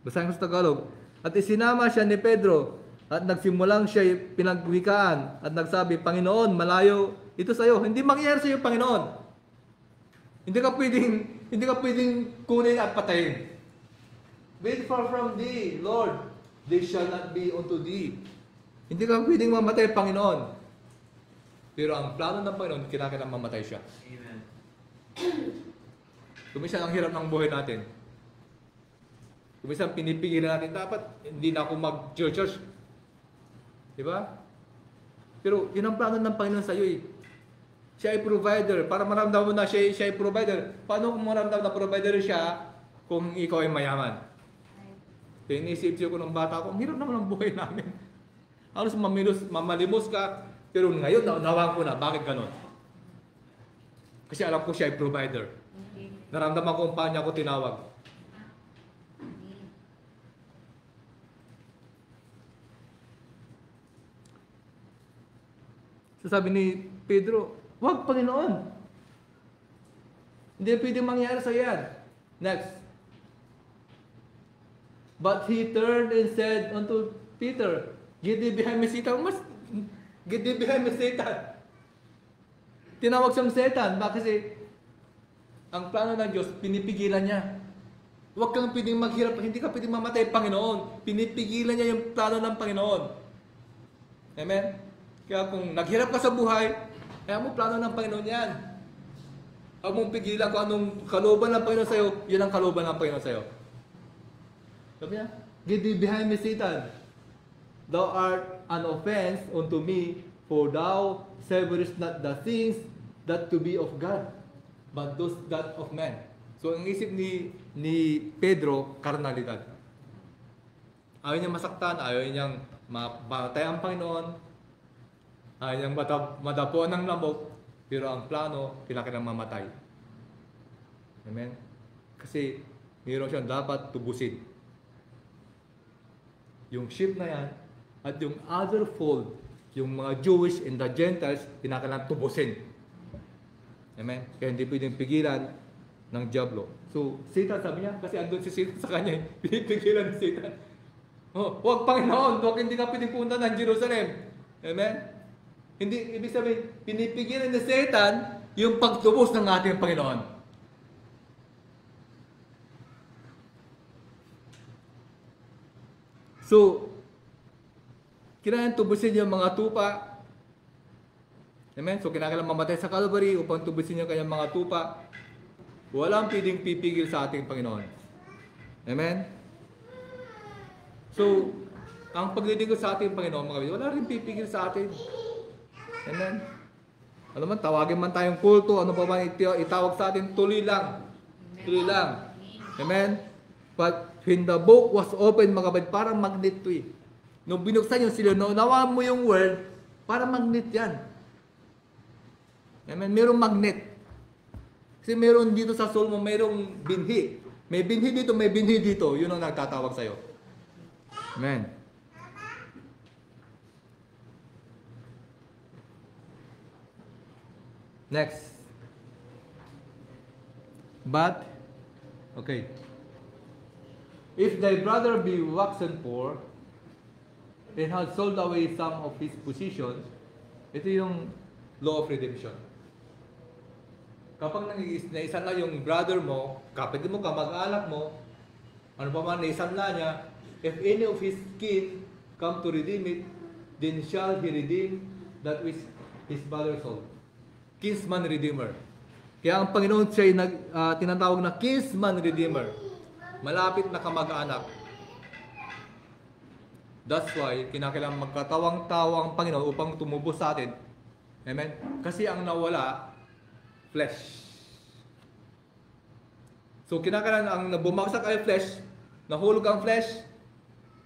Basahin ko sa Tagalog. At isinama siya ni Pedro at nagsimulang siya pinagwikaan at nagsabi, Panginoon, malayo ito sa iyo. Hindi mangyayari sa iyo, Panginoon. Hindi ka pwedeng kunin at patayin. Wait far from thee, Lord. They shall not be unto thee. Hindi ka pwedeng mamatay, Panginoon. Pero ang plano ng Panginoon, kinakailangan mamatay siya. Amen. Kumisan ang hirap ng buhay natin. Kumisan pinipigilan natin, dapat hindi na ako mag-church. Diba? Pero yun ang plano ng Panginoon sa iyo eh. Siya ay provider. Para maramdaman mo na siya ay provider. Paano kung maramdaman na provider siya kung ikaw ay mayaman? Kaya inisip ko ng bata ko, ang hirap naman ang buhay namin. Halos mamalimos ka. Pero ngayon, naunawaan ko na. Bakit ganon? Kasi alam ko siya ay provider. Okay. Naramdaman ko kung paano niya ako tinawag. So sabi ni Pedro, wag Panginoon. Hindi pwede mangyari sa yan. Next. But he turned and said unto Peter, get thee behind me, Satan. Get thee behind me, Satan. Tinawag siyang Satan. Bakit? Kasi ang plano ng Diyos, pinipigilan niya. Huwag kang pwedeng maghirap, hindi ka pwedeng mamatay, Panginoon. Pinipigilan niya yung plano ng Panginoon. Amen? Kaya kung naghirap ka sa buhay, kaya mo plano ng Panginoon yan. Huwag mong pigilan kung anong kalooban ng Panginoon sa'yo, yun ang kalooban ng Panginoon sa'yo. Sabi niya, get thee behind me, Satan. Thou art an offense unto me, for thou savorest not the things that to be of God, but those that of man. So, ang isip ni Pedro, karnalidad. Ayaw niyang masaktan, ayaw niyang mabatay ang Panginoon, ayaw niyang madapuan ng lamok, pero ang plano, kailangan mamatay. Amen? Kasi, mayroon siyang dapat tubusin. Yung sheep na yan, at yung other fold, yung mga Jewish and the Gentiles, kinakailangan tubusin. Amen? Kaya hindi pwedeng pigilan ng Diablo. So, Satan sabi niya, kasi andun si Satan sa kanya, pinipigilan ni Satan. Oh, huwag Panginoon, huwag hindi ka pwedeng punta ng Jerusalem. Amen? Hindi, ibig sabihin, pinipigilan ni Satan yung pagtubos ng ating Panginoon. So, kailangan tubusin yung mga tupa. Amen? So, kailangan mamatay sa Calvary upang tubusin yung kanyang mga tupa. Walang pwedeng pipigil sa ating Panginoon. Amen? So, ang paglilingkod sa ating Panginoon, mga kapatid, wala rin pipigil sa atin. Amen? Alam mo, tawagin man tayong kulto, ano pa ba itawag sa atin, tuloy lang. Tuloy lang. Amen? But when the book was opened, mga kapatid, parang magnet to eh. Nung binuksan yung sila, naunawaan mo yung word, parang magnet yan. Amen? Merong magnet. Kasi meron dito sa soul mo, merong binhi. May binhi dito, may binhi dito. Yun ang nagtatawag sa'yo. Amen. Next. But, okay. If thy brother be waxen poor, and has sold away some of his possessions, ito yung law of redemption. Kapag naisanla yung brother mo, kapatid mo, kamag-anak mo, ano pa man naisanla niya, if any of his kin come to redeem it, then shall he redeem that which his brother sold. Kinsman Redeemer. Kaya ang Panginoon siya ay tinatawag na Kinsman Redeemer. Malapit na kamag-anak. That's why, kinakailangan magkatawang-tawang Panginoon upang tumubos sa atin. Amen? Kasi ang nawala, flesh. So, kinakailangan ang bumagsak ay flesh, nahulog ang flesh.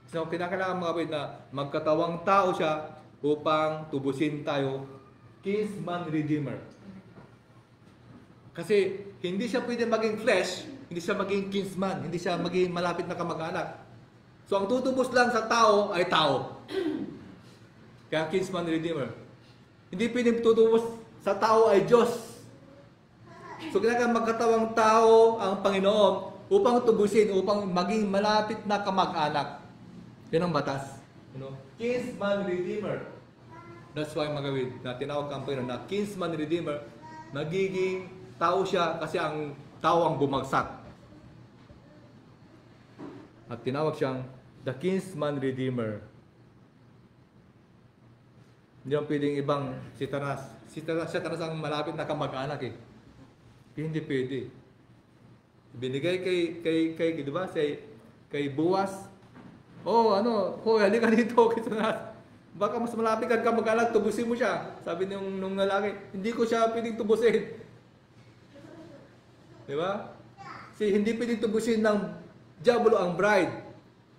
So, kinakailangan mga kapatid na magkatawang tao siya upang tubusin tayo, Kinsman Redeemer. Kasi, hindi siya pwede maging flesh, hindi siya maging kinsman, hindi siya maging malapit na kamag-anak. So, ang tutubos lang sa tao ay tao. Kaya Kinsman Redeemer. Hindi pwedeng tutubos sa tao ay Diyos. So, kailangan magkatawang tao ang Panginoon upang tubusin, upang maging malapit na kamag-anak. Yan ang batas. Kinsman Redeemer. That's why magawin na tinawag ang Panginoon na Kinsman Redeemer. Nagiging tao siya kasi ang tao ang bumagsak. At tinawag siyang the Kinsman Redeemer. Hindi lang pwedeng ibang Satanas. Satanas ang malapit na kamag-anak eh. Hindi pwede. Binigay kay di ba? Kay Boaz. Oh, halika dito kay Satanas. Baka mas malapit ka mag-anak, tubusin mo siya. Sabi nung lalaki, hindi ko siya pwedeng tubusin. Di ba? Kasi hindi pwedeng tubusin ng diablo ang bride.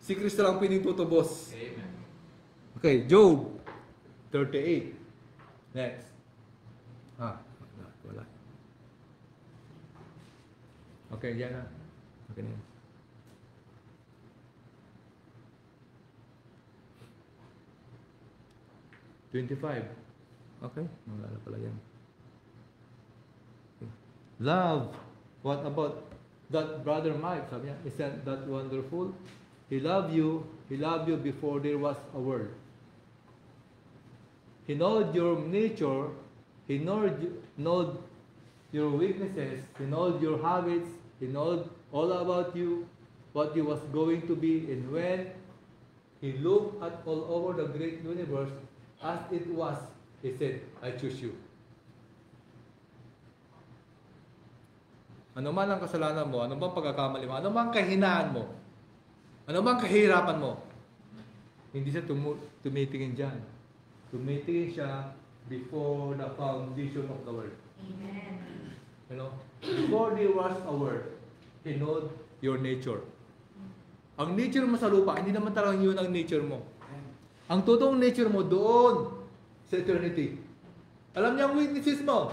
Si Kristo lang pwedeng tutubos. Amen. Okay, Job 38. Next. Wala. Okay, yan na. Okay na yan. $25. Okay, wala pala yan. Okay. Love. What about that brother Mike? Sabi niya, isn't that wonderful? He loved you before there was a world. He knows your nature, he knows your weaknesses, he knows your habits, he knows all about you, what you was going to be, and when he looked at all over the great universe as it was, he said, I choose you. Ano man ang kasalanan mo, ano bang pagkakamali mo, ano bang kahinaan mo, ano bang kahirapan mo, hindi siya tumitingin dyan. Tumitingin siya before the foundation of the world. Amen. You know, before there was a world, He knows your nature. Ang nature mo sa lupa, hindi naman talagang yun ang nature mo. Ang totoong nature mo doon sa eternity. Alam niya ang weaknesses mo.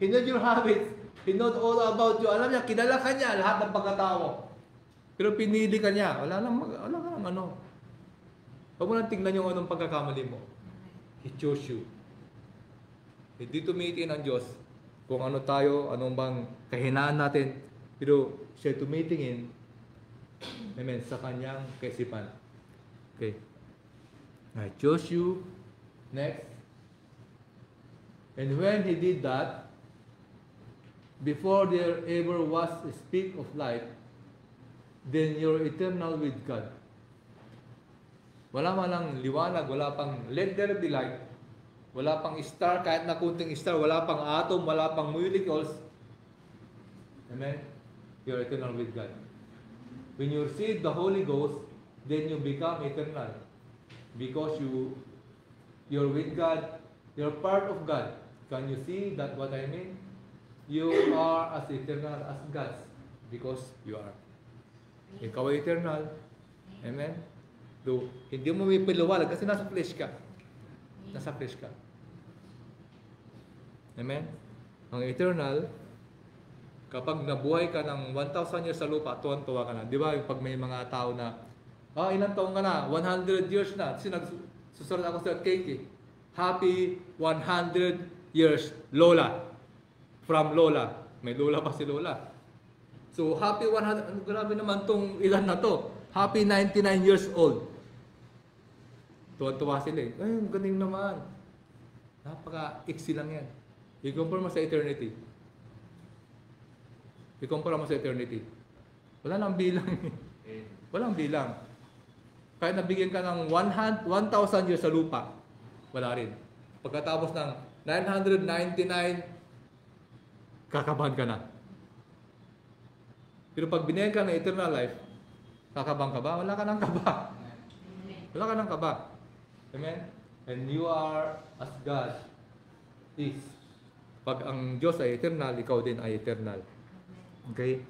He knows your habits. He knows all about you. Alam niya, kilala ka niya lahat ng pagkatao mo. Pero pinili ka niya. Wala lang ano. Huwag mo lang tingnan yung anong pagkakamali mo. He chose you. Hindi tumitingin ang Diyos kung ano tayo, anong bang kahinaan natin. Pero siya tumitingin, amen, sa kanyang kaisipan. Okay. I chose you. Next. And when He did that, before there ever was a speck of light, then you're eternal with God. Wala man lang liwanag, wala pang let there be light, wala pang star, kahit na kunting star, wala pang atom, wala pang molecules. Amen? You're eternal with God. When you receive the Holy Ghost, then you become eternal. Because you're with God, you're part of God. Can you see that what I mean? You are as eternal as God because you are. Ikaw ay eternal. Amen? Do, hindi mo may paliwanag kasi nasa flesh ka. Nasa flesh ka. Amen? Ang eternal, kapag nabuhay ka ng 1,000 years sa lupa, tuwan-tuwa ka na. Di ba? Pag may mga tao na, ilang taong ka na? 100 years na. Kasi nagsusulat ako sa cake eh. Happy 100 years, Lola. From Lola. May Lola pa si Lola. So, happy 100, grabe naman tong ilan na to. Happy 99 years old. Tuwa-tuwa sila eh. Ay, galing naman. Napaka-iksi lang yan. I-compare mo sa eternity. I-compare mo sa eternity. Wala nang bilang. Walang bilang. Kahit nabigyan ka ng 1,000 years sa lupa, wala rin. Pagkatapos ng 999, kakabahan ka na. Pero pag binigyan ka ng eternal life, kakabahan ka ba? Wala ka ng kaba. Wala ka ng kaba. Amen? And you are as God is. Pag ang Diyos ay eternal, ikaw din ay eternal. Okay?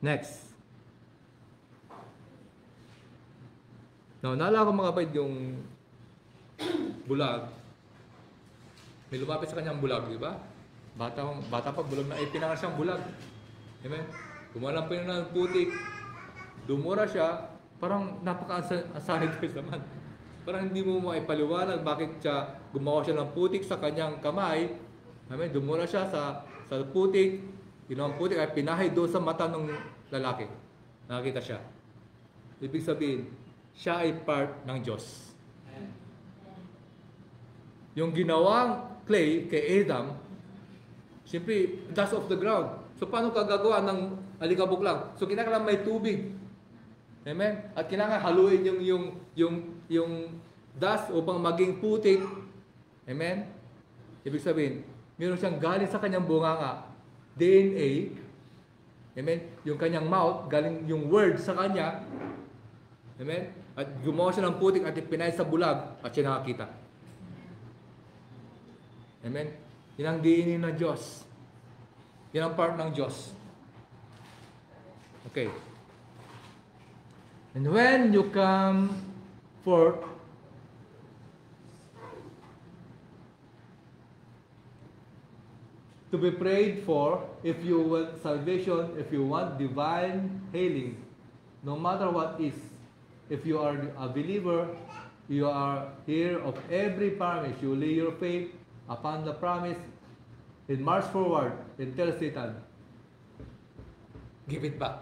Next. Now, naalala ko mga kapatid yung bulag. May lumapit sa kanyang bulag, di ba? Bata pa bulag na, pinangal siyang bulag. Amen? Kumalang pa yun ng putik. Dumura siya, parang napaka-sanitize naman. Parang hindi mo maipaliwanag bakit siya gumawa siya ng putik sa kanyang kamay. Amen? Dumura siya sa putik. Ginawang putik ay pinahay doon sa mata ng lalaki. Nakakita siya. Ibig sabihin, siya ay part ng Diyos. Yung ginawang clay kay Adam, siyempre, dust of the ground. So, paano ka gagawa ng alikabok lang? So, kinakailangan may tubig. Amen? At kinakailangan haluin yung dust upang maging putik. Amen? Ibig sabihin, meron siyang galing sa kanyang bunganga, DNA. Amen? Yung kanyang mouth, galing yung word sa kanya. Amen? At gumawa siya ng putik at ipinay sa bulag at siya nakakita. Amen? Yan ang diinin ng Diyos. Yan ang part ng Diyos. Okay. And when you come forth to be prayed for, if you want salvation, if you want divine healing, no matter what is, if you are a believer, you are here of every promise. You lay your faith upon the promise and march forward and tell Satan, give it back.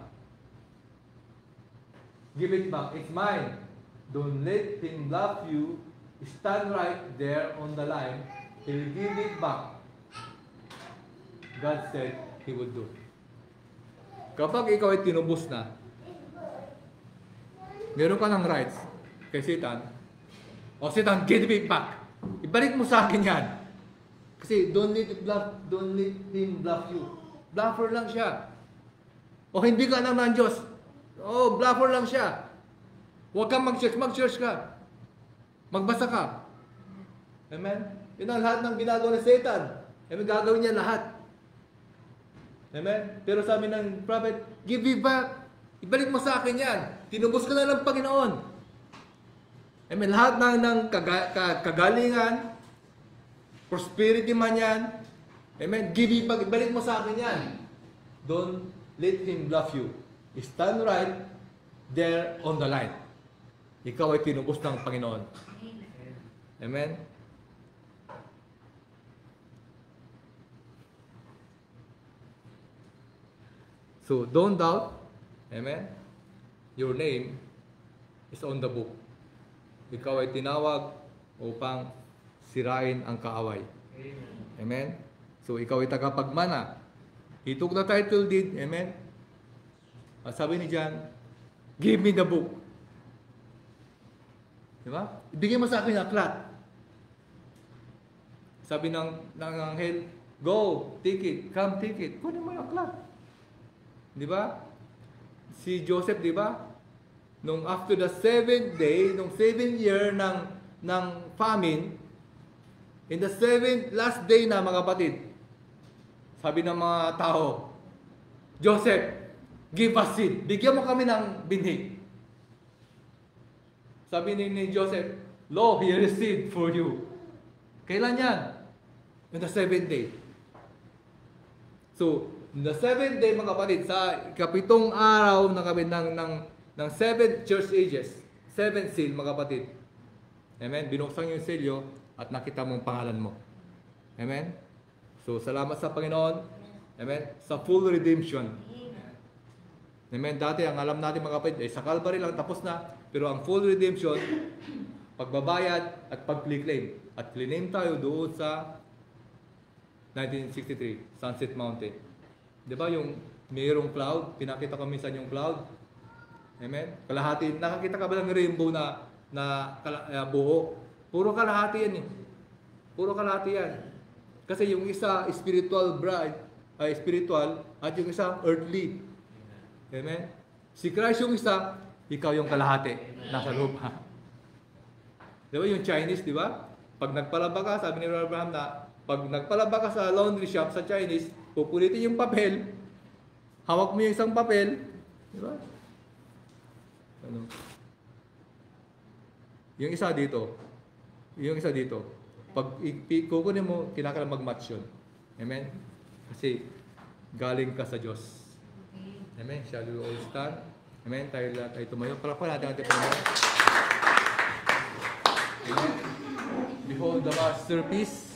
Give it back. It's mine. Don't let him bluff you. Stand right there on the line. He'll give it back. God said He would do. Kapag ikaw ay tinubos na, meron ka ng rights kay Satan. O Satan, give it back. Ibalik mo sa akin yan. Kasi don't let him bluff you. Bluffer lang siya. O hindi ka anak ng Diyos. O bluffer lang siya. Huwag kang mag-church ka. Magbasa ka. Amen? Yun ang lahat ng ginagawa ng Satan. Amen? Gagawin niya lahat. Amen? Pero sabi ng prophet, give it back. Ibalik mo sa akin yan. Tinubos ka na ng Panginoon. Amen? Lahat ng kagalingan, prosperity man yan. Amen? Give it back. Ibalik mo sa akin yan. Don't let him bluff you. Stand right there on the line. Ikaw ay tinubos ng Panginoon. Amen? So, don't doubt. Amen? Your name is on the book. Ikaw ay tinawag upang sirain ang kaaway. Amen? So, ikaw ay tagapagmana. He took the title deed. Amen? At sabi ni John, give me the book. Diba? Ibigay mo sa akin ang aklat. Sabi ng anghel, go, take it, come take it. Kunin mo yung aklat. Diba? Si Joseph, diba? Nung after the 7th day, nung 7th year ng famine, in the 7th last day na mga kapatid, sabi ng mga tao, Joseph, give us seed. Bigyan mo kami ng binhi. Sabi ni Joseph, Lo, here is seed for you. Kailan yan? In the 7th day. So, in the 7th day, mga kapatid, sa ikapitong araw na kami ng 7 church ages, 7 seal, mga kapatid. Amen? Binuksan yung selyo at nakita mong pangalan mo. Amen? So, salamat sa Panginoon. Amen? Sa full redemption. Amen? Dati, ang alam natin mga kapatid, sa Calvary lang tapos na. Pero ang full redemption, pagbabayad at pag-claim. At claim tayo doon sa 1963, Sunset Mountain. Di ba yung mayroong cloud? Pinakita ko minsan yung cloud. Amen? Kalahati. Nakakita ka ba ng rainbow na buo? Puro kalahati yan eh. Puro kalahati yan. Kasi yung isa spiritual bride, spiritual, at yung isa earthly. Amen? Si Christ yung isa, ikaw yung kalahati. Nasa lupa. Di ba yung Chinese, di ba? Pag nagpalaba ka, sabi ni Abraham na, pag nagpalaba ka sa laundry shop sa Chinese, pupulitin yung papel, hawak mo yung isang papel, di ba? Ano? Yung isa dito, pag kukunin mo, kailangan mag-match yun. Amen? Kasi galing ka sa Diyos. Amen? Shall we all stand? Amen? Tayo lahat ay tumayo. Palakpan natin ating Panginoon. Amen? Behold the masterpiece.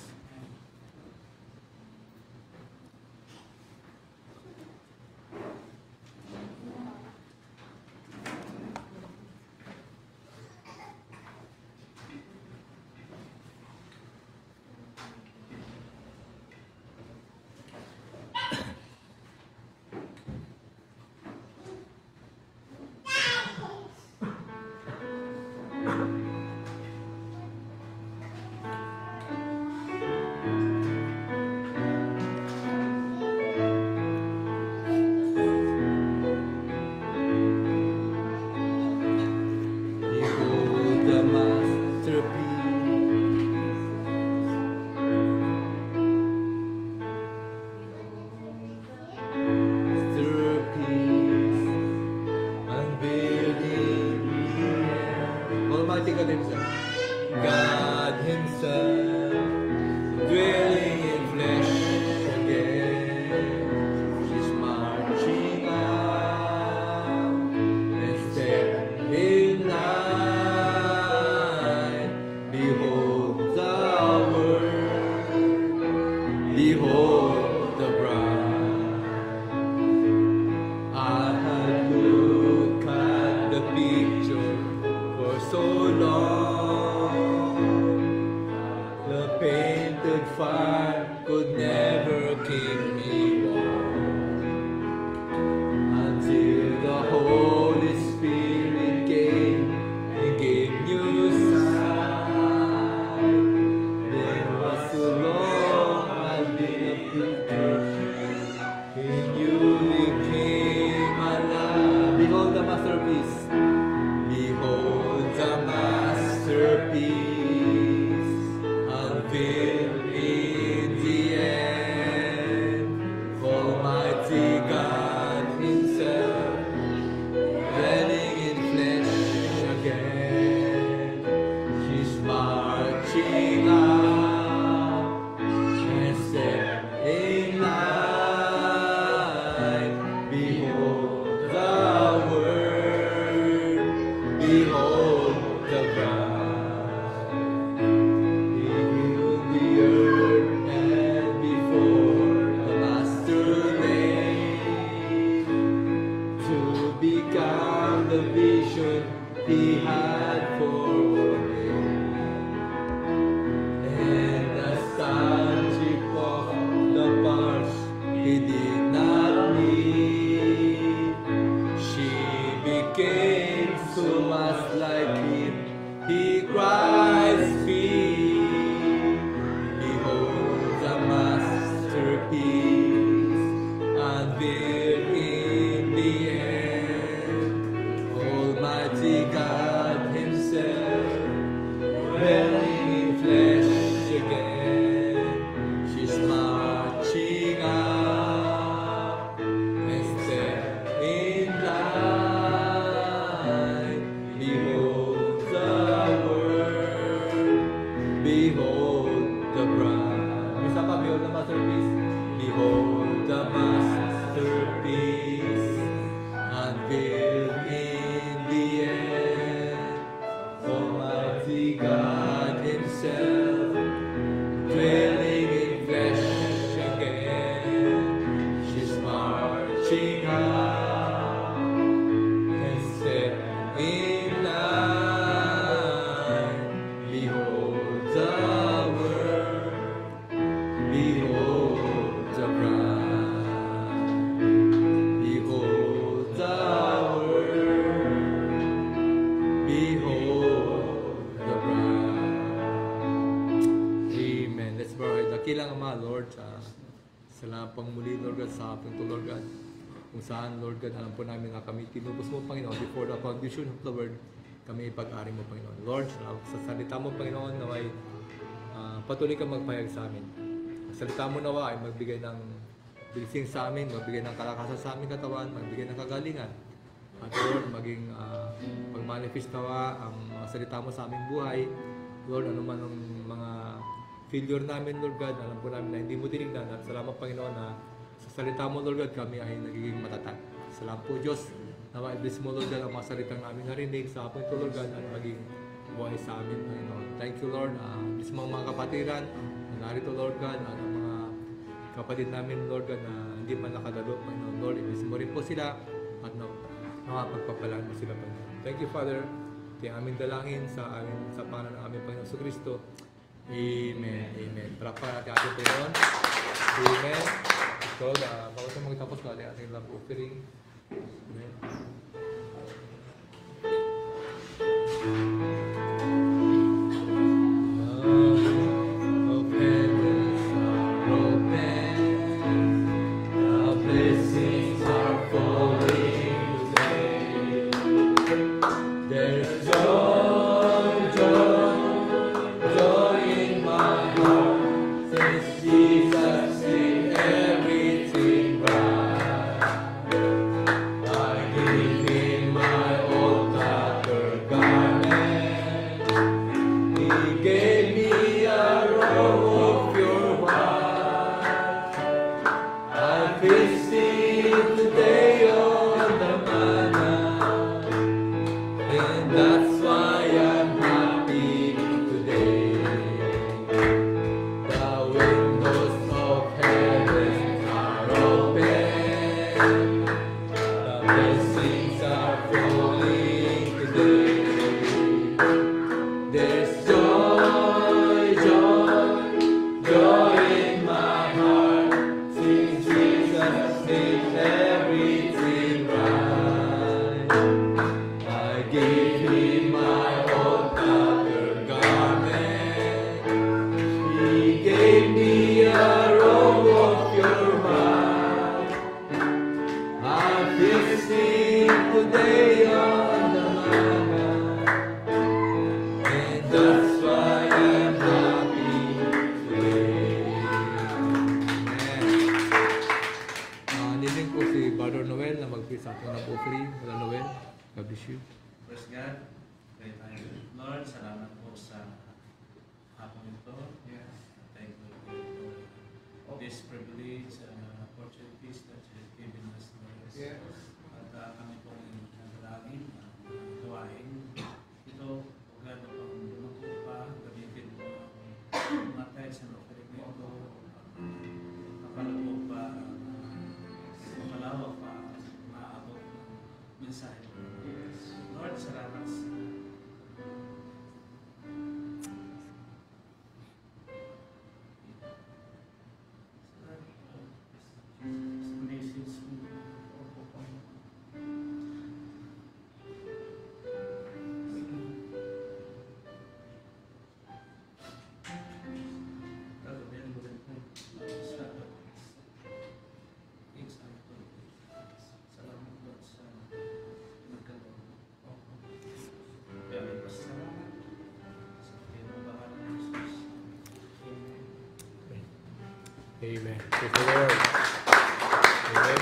He did not need. She became so much like him. He cries feet. Behold the masterpiece, unveiled in the end. Almighty God Himself, dwelling in flesh again. She's marching up and step in line. Behold the Word, behold the bride. Isa pa, behold the masterpiece. Behold the masterpiece, unveiled in the end. Almighty God Himself, dwelling in flesh again. She's marching up and step in line. Behold the Word, behold the bride. Behold the Word, behold the bride. Amen. Let's bow our heads. Dakilang Ama, Lord, salamat pang muli, Lord God, sa hapon to, Lord God. Kung saan, Lord God, alam po namin na kami tinubos mo, Panginoon, before the foundation of the world, kami ipag-ari mo, Panginoon. Lord, salamat sa salita mo, Panginoon, na may patuloy kang magpahayag sa amin. Ang salita mo nawa ay magbigay ng blessing sa amin, magbigay ng kalakasan sa aming katawan, magbigay ng kagalingan. At Lord, maging pag-manifest nawa ang salita mo sa aming buhay. Lord, ano man ang mga failure namin, Lord God, alam po namin na hindi mo tinignan. At salamat, Panginoon, na sa salita mo, Lord God, kami ay nagiging matatag. Salamat po, Diyos, na ma-bless mo, Lord God, ang mga salitang namin narinig sa hapon ito, Lord God, at maging buhay sa amin, Panginoon. Thank you, Lord. Bless mga kapatiran na narito, Lord God, at ang mga kapatid namin, Lord God, na hindi pa nakadalo, Panginoon. Lord, bless mo rin po sila at nakapagpapalaan mo sila, Panginoon. Thank you, Father. Ito yung aming dalangin sa pangalan ng aming Panginoon sa Kristo. Amen. Amen. Palakpakan natin ating Panginoon. Amen. So, bago tayo magtapos natin ating love offering. Amen. Of heavens are open, the blessings are falling today. There's joy, joy, joy in my heart, since Jesus made everything right. I give Him my old tattered garment. He gave me a robe of pure white. I feasted today on the manna, and that's why I'm happy today. The windows of heaven are open, the blessings are falling today. There's joy, joy, joy in my heart, since Jesus made everything right. I give Him my old tattered garment. He gave me a robe of pure white. I'm feasting today on the manna, and that's why I'm happy today. Amen. Niling ko si Brother Noel na mag-pray sa ating love offering. Brother Noel, God bless you. Praise God. Pray tayo. Lord, salamat po sa hapon ito. Thank you for this privilege and opportunities that you have given us, Lord. At kami po nagdalangin gawain ito. Huwag na pang lumago pa. Gamitin mo ang mga tithes and offering nito. Kapalago pa, kapalawak pa, maabot ng mensahe. Lord, salamat. Amen. Praise the Lord. Amen.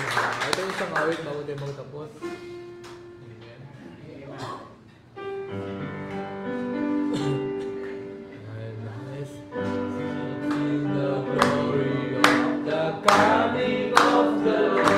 Ito yung isang awit bago tayo magtapos. Amen. The glory of the coming of the Lord.